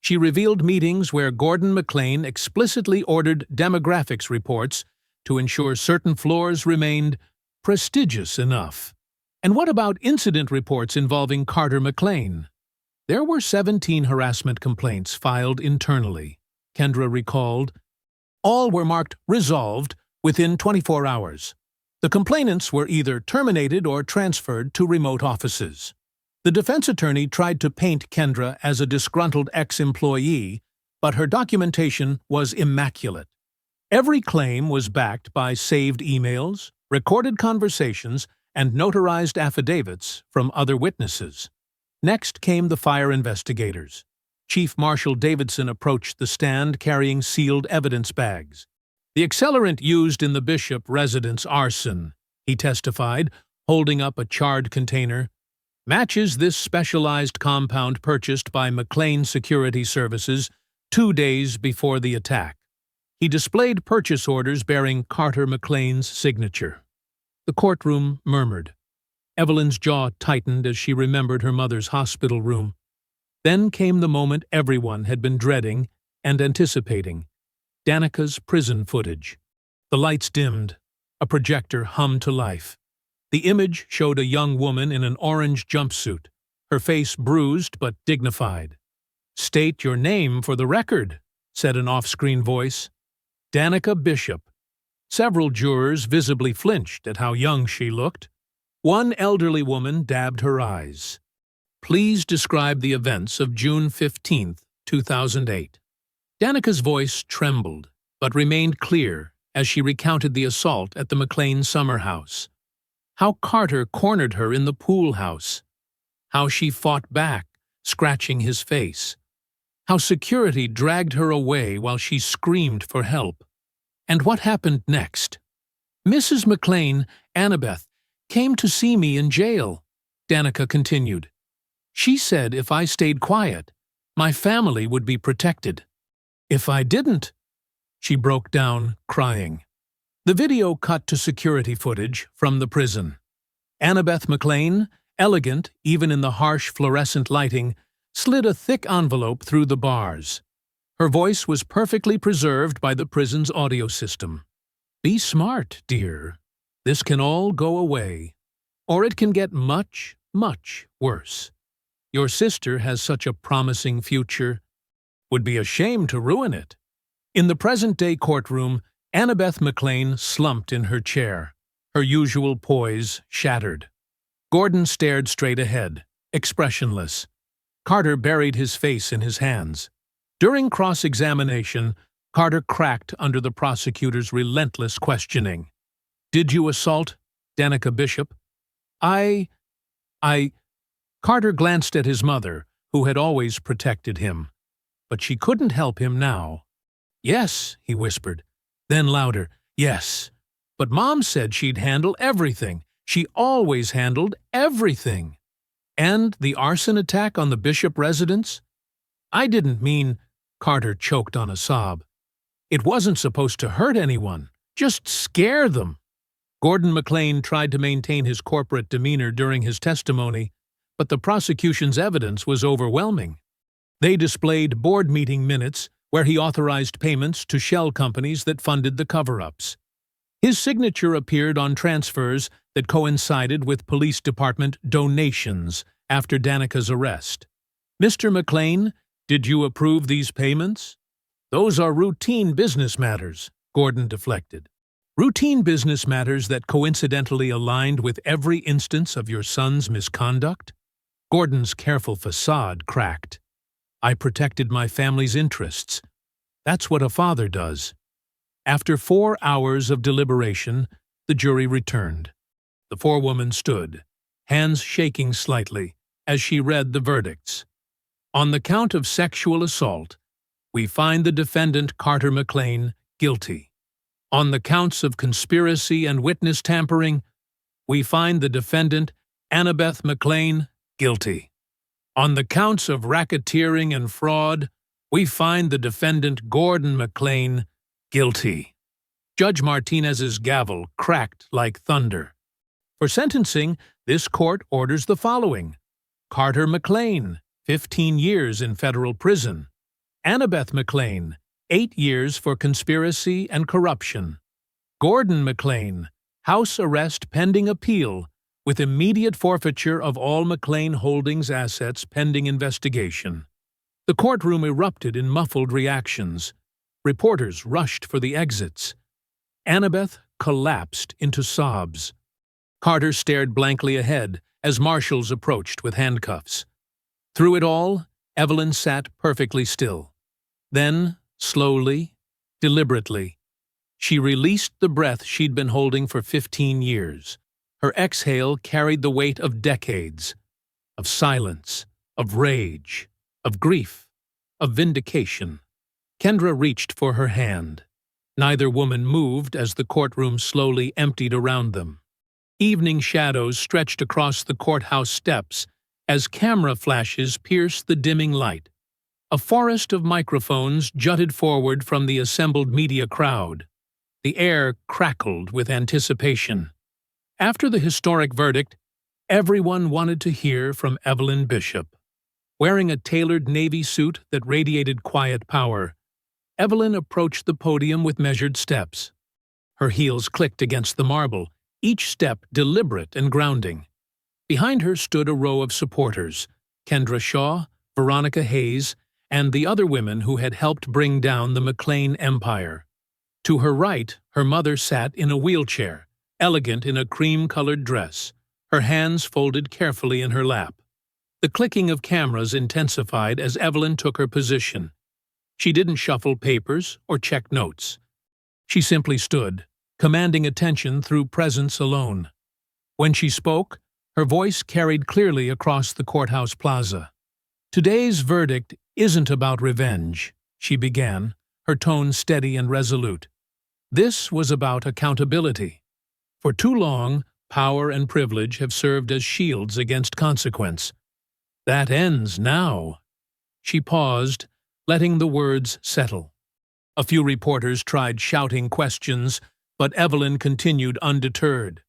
She revealed meetings where Gordon McLean explicitly ordered demographics reports to ensure certain floors remained prestigious enough. And what about incident reports involving Carter McLean? There were 17 harassment complaints filed internally, Kendra recalled. All were marked resolved within 24 hours. The complainants were either terminated or transferred to remote offices. The defense attorney tried to paint Kendra as a disgruntled ex-employee, but her documentation was immaculate. Every claim was backed by saved emails, recorded conversations, and notarized affidavits from other witnesses. Next came the fire investigators. Chief Marshal Davidson approached the stand carrying sealed evidence bags. "The accelerant used in the Bishop residence arson," he testified, holding up a charred container, "matches this specialized compound purchased by McLean Security Services 2 days before the attack." He displayed purchase orders bearing Carter McLean's signature. The courtroom murmured. Evelyn's jaw tightened as she remembered her mother's hospital room. Then came the moment everyone had been dreading and anticipating: Danica's prison footage. The lights dimmed. A projector hummed to life. The image showed a young woman in an orange jumpsuit, her face bruised but dignified. "State your name for the record," said an off-screen voice. "Danica Bishop." Several jurors visibly flinched at how young she looked. One elderly woman dabbed her eyes. "Please describe the events of June 15, 2008. Danica's voice trembled, but remained clear as she recounted the assault at the McLean summer house. How Carter cornered her in the pool house. How she fought back, scratching his face. How security dragged her away while she screamed for help. And what happened next? "Mrs. McLean, Annabeth, came to see me in jail," Danica continued. "She said if I stayed quiet, my family would be protected. If I didn't," she broke down, crying. The video cut to security footage from the prison. Annabeth McLean, elegant even in the harsh fluorescent lighting, slid a thick envelope through the bars. Her voice was perfectly preserved by the prison's audio system. "Be smart, dear. This can all go away. Or it can get much, much worse. Your sister has such a promising future. Would be a shame to ruin it." In the present-day courtroom, Annabeth McLean slumped in her chair, her usual poise shattered. Gordon stared straight ahead, expressionless. Carter buried his face in his hands. During cross-examination, Carter cracked under the prosecutor's relentless questioning. "Did you assault Danica Bishop. I... Carter glanced at his mother, who had always protected him. But she couldn't help him now. Yes, he whispered. Then louder, yes. But Mom said she'd handle everything. She always handled everything. And the arson attack on the Bishop residence? I didn't mean... Carter choked on a sob. It wasn't supposed to hurt anyone, just scare them. Gordon McLean tried to maintain his corporate demeanor during his testimony, but the prosecution's evidence was overwhelming. They displayed board meeting minutes where he authorized payments to shell companies that funded the cover-ups. His signature appeared on transfers that coincided with police department donations after Danica's arrest. Mr. McLean, did you approve these payments? Those are routine business matters, Gordon deflected. Routine business matters that coincidentally aligned with every instance of your son's misconduct? Gordon's careful facade cracked. I protected my family's interests. That's what a father does. After 4 hours of deliberation, the jury returned. The forewoman stood, hands shaking slightly, as she read the verdicts. On the count of sexual assault, we find the defendant Carter McLean guilty. On the counts of conspiracy and witness tampering, we find the defendant Annabeth McLean guilty. On the counts of racketeering and fraud, we find the defendant Gordon McLean guilty. Judge Martinez's gavel cracked like thunder. For sentencing, this court orders the following: Carter McLean, 15 years in federal prison. Annabeth McLean, 8 years for conspiracy and corruption. Gordon McLean, house arrest pending appeal, with immediate forfeiture of all Mlan Holdings assets pending investigation. The courtroom erupted in muffled reactions. Reporters rushed for the exits. Annabeth collapsed into sobs. Carter stared blankly ahead as marshals approached with handcuffs. Through it all, Evelyn sat perfectly still. Then, slowly, deliberately, she released the breath she'd been holding for 15 years. Her exhale carried the weight of decades, of silence, of rage, of grief, of vindication. Kendra reached for her hand. Neither woman moved as the courtroom slowly emptied around them. Evening shadows stretched across the courthouse steps as camera flashes pierced the dimming light. A forest of microphones jutted forward from the assembled media crowd. The air crackled with anticipation. After the historic verdict, everyone wanted to hear from Evelyn Bishop. Wearing a tailored navy suit that radiated quiet power, Evelyn approached the podium with measured steps. Her heels clicked against the marble, each step deliberate and grounding. Behind her stood a row of supporters: Kendra Shaw, Veronica Hayes, and the other women who had helped bring down the McLean empire. To her right, her mother sat in a wheelchair, elegant in a cream-colored dress, her hands folded carefully in her lap. The clicking of cameras intensified as Evelyn took her position. She didn't shuffle papers or check notes. She simply stood, commanding attention through presence alone. When she spoke, her voice carried clearly across the courthouse plaza. Today's verdict isn't about revenge, she began, her tone steady and resolute. This was about accountability. For too long, power and privilege have served as shields against consequence. That ends now. She paused, letting the words settle. A few reporters tried shouting questions, but Evelyn continued undeterred.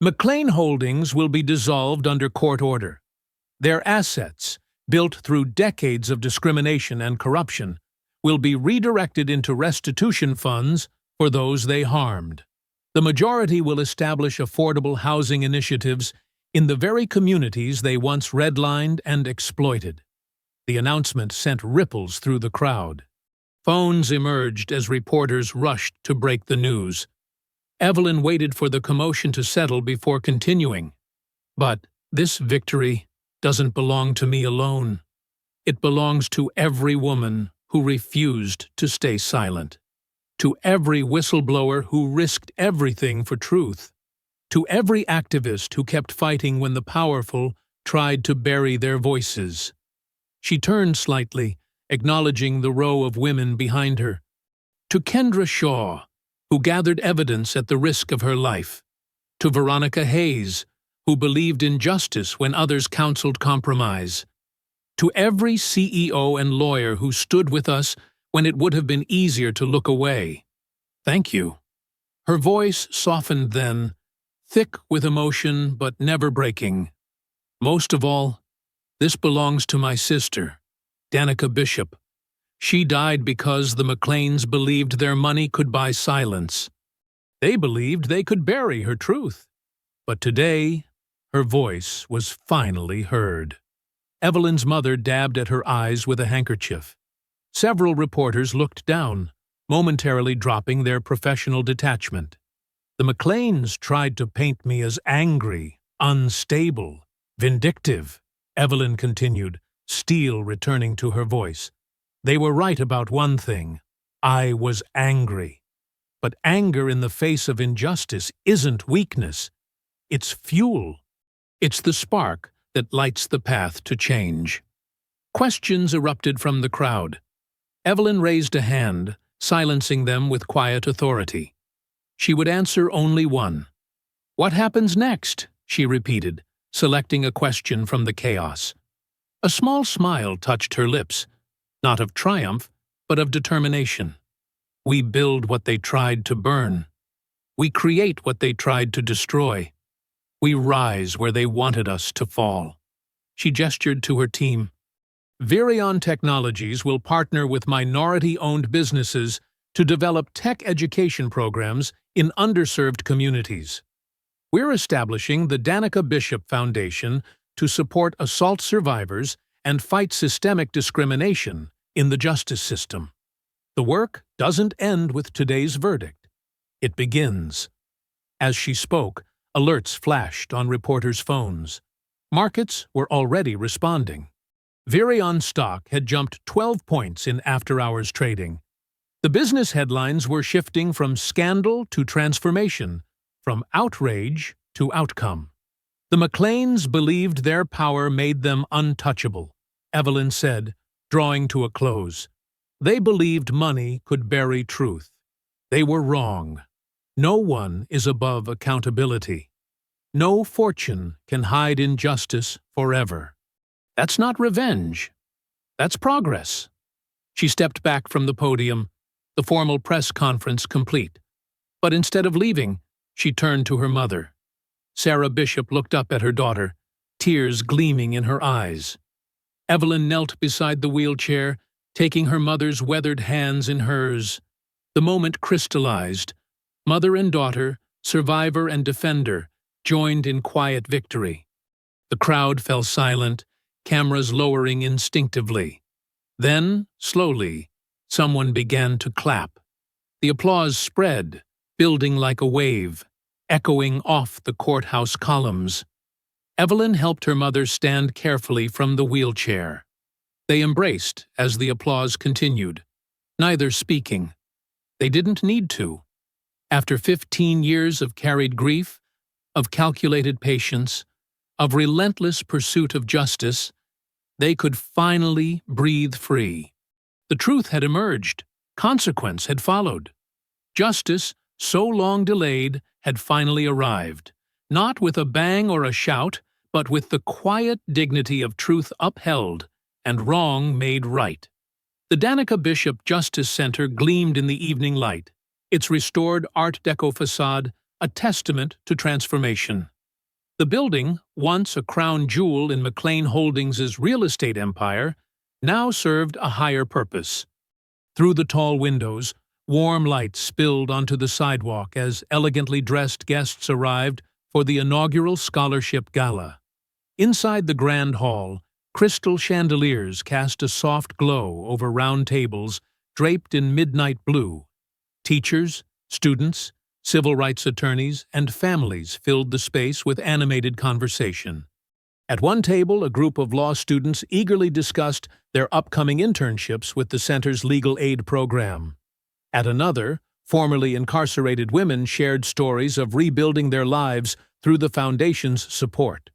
Mlan Holdings will be dissolved under court order. Their assets, built through decades of discrimination and corruption, will be redirected into restitution funds for those they harmed. The majority will establish affordable housing initiatives in the very communities they once redlined and exploited. The announcement sent ripples through the crowd. Phones emerged as reporters rushed to break the news. Evelyn waited for the commotion to settle before continuing. But this victory doesn't belong to me alone. It belongs to every woman who refused to stay silent, to every whistleblower who risked everything for truth, To every activist who kept fighting when the powerful tried to bury their voices. She turned slightly, acknowledging the row of women behind her. To Kendra Shaw, who gathered evidence at the risk of her life. To Veronica Hayes, who believed in justice when others counseled compromise. To every CEO and lawyer who stood with us when it would have been easier to look away. Thank you. Her voice softened then, thick with emotion but never breaking. Most of all, this belongs to my sister, Danica Bishop. She died because the McLeans believed their money could buy silence. They believed they could bury her truth. But today, her voice was finally heard. Evelyn's mother dabbed at her eyes with a handkerchief. Several reporters looked down, momentarily dropping their professional detachment. The McLeans tried to paint me as angry, unstable, vindictive, Evelyn continued, steel returning to her voice. They were right about one thing. I was angry. But anger in the face of injustice isn't weakness. It's fuel. It's the spark that lights the path to change. Questions erupted from the crowd. Evelyn raised a hand, silencing them with quiet authority. She would answer only one. What happens next? She repeated, selecting a question from the chaos. A small smile touched her lips, not of triumph, but of determination. We build what they tried to burn. We create what they tried to destroy. We rise where they wanted us to fall. She gestured to her team. Virion Technologies will partner with minority-owned businesses to develop tech education programs in underserved communities. We're establishing the Danica Bishop Foundation to support assault survivors and fight systemic discrimination in the justice system. The work doesn't end with today's verdict. It begins. As she spoke, alerts flashed on reporters' phones. Markets were already responding. Virion stock had jumped 12 points in after-hours trading. The business headlines were shifting from scandal to transformation, from outrage to outcome. The McLeans believed their power made them untouchable, Evelyn said, drawing to a close. They believed money could bury truth. They were wrong. No one is above accountability. No fortune can hide injustice forever. That's not revenge. That's progress. She stepped back from the podium, the formal press conference complete. But instead of leaving, she turned to her mother. Sarah Bishop looked up at her daughter, tears gleaming in her eyes. Evelyn knelt beside the wheelchair, taking her mother's weathered hands in hers. The moment crystallized. Mother and daughter, survivor and defender, joined in quiet victory. The crowd fell silent, cameras lowering instinctively. Then, slowly, someone began to clap. The applause spread, building like a wave, echoing off the courthouse columns. Evelyn helped her mother stand carefully from the wheelchair. They embraced as the applause continued, neither speaking. They didn't need to. After 15 years of carried grief, of calculated patience, of relentless pursuit of justice, they could finally breathe free. The truth had emerged. Consequence had followed. Justice, so long delayed, had finally arrived, not with a bang or a shout, but with the quiet dignity of truth upheld and wrong made right. The Danica Bishop Justice Center gleamed in the evening light, its restored Art Deco facade a testament to transformation. The building, once a crown jewel in Mlan Holdings' real estate empire, now served a higher purpose. Through the tall windows, warm light spilled onto the sidewalk as elegantly dressed guests arrived for the inaugural scholarship gala. Inside the grand hall, crystal chandeliers cast a soft glow over round tables draped in midnight blue. Teachers, students, civil rights attorneys, and families filled the space with animated conversation. At one table, a group of law students eagerly discussed their upcoming internships with the center's legal aid program. At another, Formerly incarcerated women shared stories of rebuilding their lives through the Foundation's support.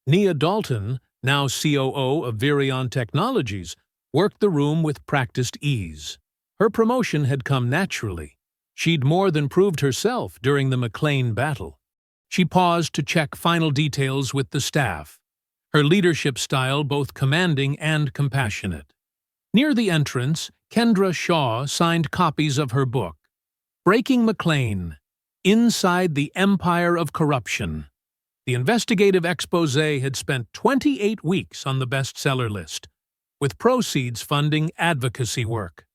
Nia Dalton, now COO of Virion Technologies, worked the room with practiced ease. Her promotion had come naturally. She'd more than proved herself during the McLean battle. She paused to check final details with the staff, her leadership style both commanding and compassionate. Near the entrance, Kendra Shaw signed copies of her book, Breaking McLean, Inside the Empire of Corruption. The investigative exposé had spent 28 weeks on the bestseller list, with proceeds funding advocacy work.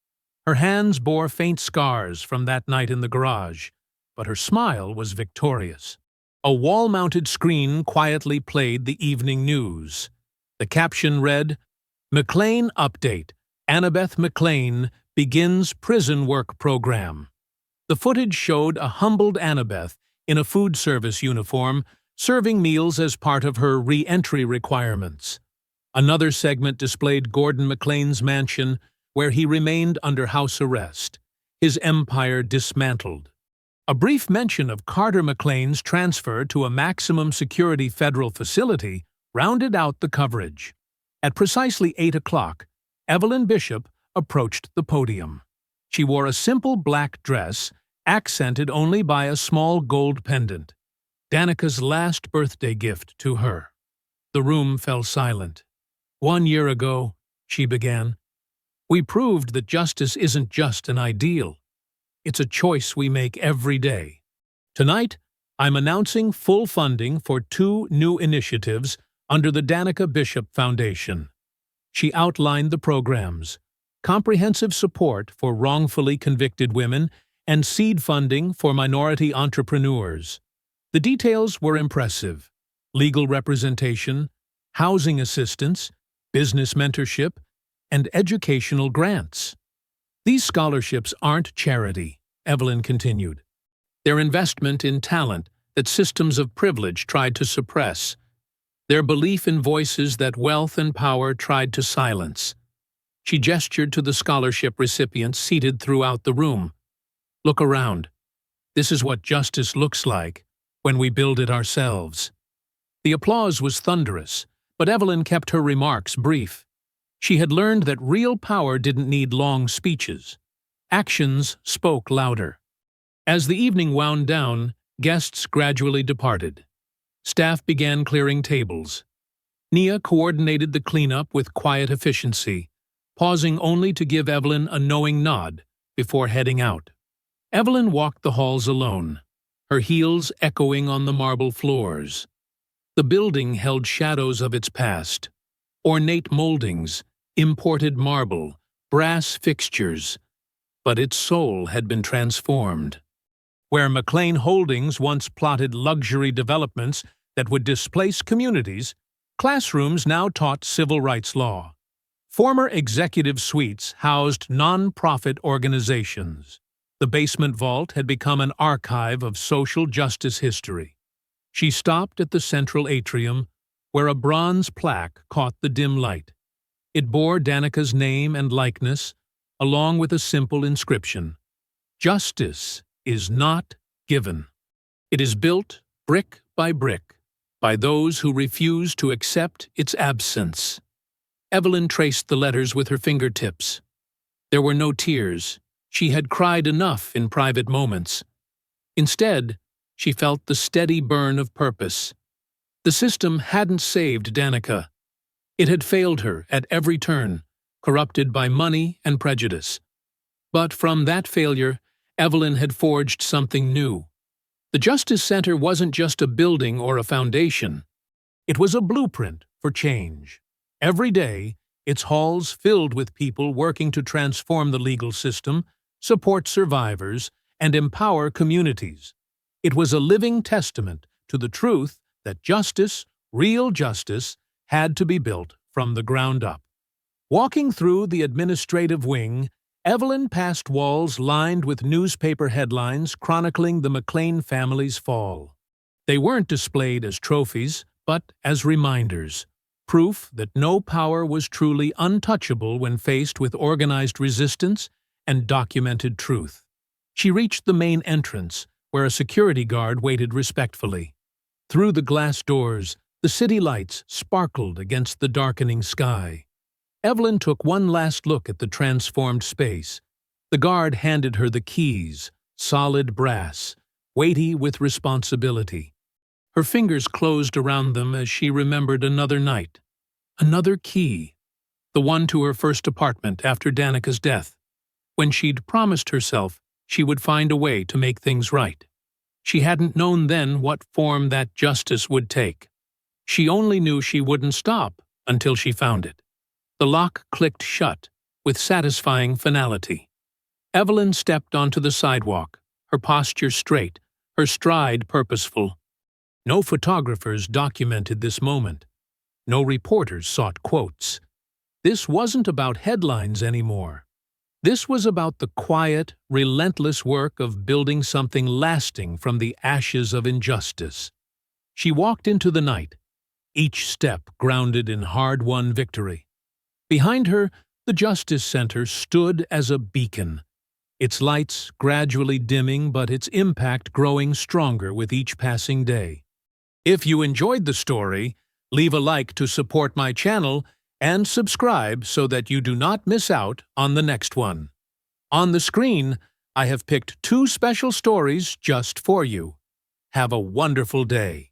Her hands bore faint scars from that night in the garage, but her smile was victorious. A wall-mounted screen quietly played the evening news. The caption read, McLean Update, Annabeth McLean begins prison work program. The footage showed a humbled Annabeth in a food service uniform serving meals as part of her re-entry requirements. Another segment displayed Gordon McLean's mansion, where he remained under house arrest, his empire dismantled. A brief mention of Carter McLean's transfer to a maximum security federal facility rounded out the coverage. At precisely 8 o'clock, Evelyn Bishop approached the podium. She wore a simple black dress, accented only by a small gold pendant, Danica's last birthday gift to her. The room fell silent. 1 year ago, she began, we proved that justice isn't just an ideal. It's a choice we make every day. Tonight, I'm announcing full funding for 2 new initiatives under the Danica Bishop Foundation. She outlined the programs: comprehensive support for wrongfully convicted women and seed funding for minority entrepreneurs. The details were impressive: legal representation, housing assistance, business mentorship, and educational grants. These scholarships aren't charity, Evelyn continued. They're investment in talent that systems of privilege tried to suppress. Their belief in voices that wealth and power tried to silence. She gestured to the scholarship recipients seated throughout the room. Look around. This is what justice looks like when we build it ourselves. The applause was thunderous, but Evelyn kept her remarks brief. She had learned that real power didn't need long speeches. Actions spoke louder. As the evening wound down, guests gradually departed. Staff began clearing tables. Nia coordinated the cleanup with quiet efficiency, pausing only to give Evelyn a knowing nod before heading out. Evelyn walked the halls alone, her heels echoing on the marble floors. The building held shadows of its past: ornate moldings, imported marble, brass fixtures. But its soul had been transformed. Where Mlan Holdings once plotted luxury developments that would displace communities, classrooms now taught civil rights law. Former executive suites housed non-profit organizations. The basement vault had become an archive of social justice history. She stopped at the central atrium, where a bronze plaque caught the dim light. It bore Danica's name and likeness, along with a simple inscription: Justice is not given. It is built brick by those who refuse to accept its absence. Evelyn traced the letters with her fingertips. There were no tears. She had cried enough in private moments. Instead, she felt the steady burn of purpose. The system hadn't saved Danica. It had failed her at every turn, corrupted by money and prejudice. But from that failure, Evelyn had forged something new. The Justice Center wasn't just a building or a foundation. It was a blueprint for change. Every day, its halls filled with people working to transform the legal system, support survivors, and empower communities. It was a living testament to the truth that justice, real justice, had to be built from the ground up. Walking through the administrative wing, Evelyn passed walls lined with newspaper headlines chronicling the McLean family's fall. They weren't displayed as trophies, but as reminders, proof that no power was truly untouchable when faced with organized resistance and documented truth. She reached the main entrance, where a security guard waited respectfully. Through the glass doors, the city lights sparkled against the darkening sky. Evelyn took one last look at the transformed space. The guard handed her the keys, solid brass, weighty with responsibility. Her fingers closed around them as she remembered another night. Another key. The one to her first apartment after Danica's death, when she'd promised herself she would find a way to make things right. She hadn't known then what form that justice would take. She only knew she wouldn't stop until she found it. The lock clicked shut, with satisfying finality. Evelyn stepped onto the sidewalk, her posture straight, her stride purposeful. No photographers documented this moment. No reporters sought quotes. This wasn't about headlines anymore. This was about the quiet, relentless work of building something lasting from the ashes of injustice. She walked into the night, each step grounded in hard-won victory. Behind her, the Justice Center stood as a beacon, its lights gradually dimming but its impact growing stronger with each passing day. If you enjoyed the story, leave a like to support my channel and subscribe so that you do not miss out on the next one. On the screen, I have picked 2 special stories just for you. Have a wonderful day.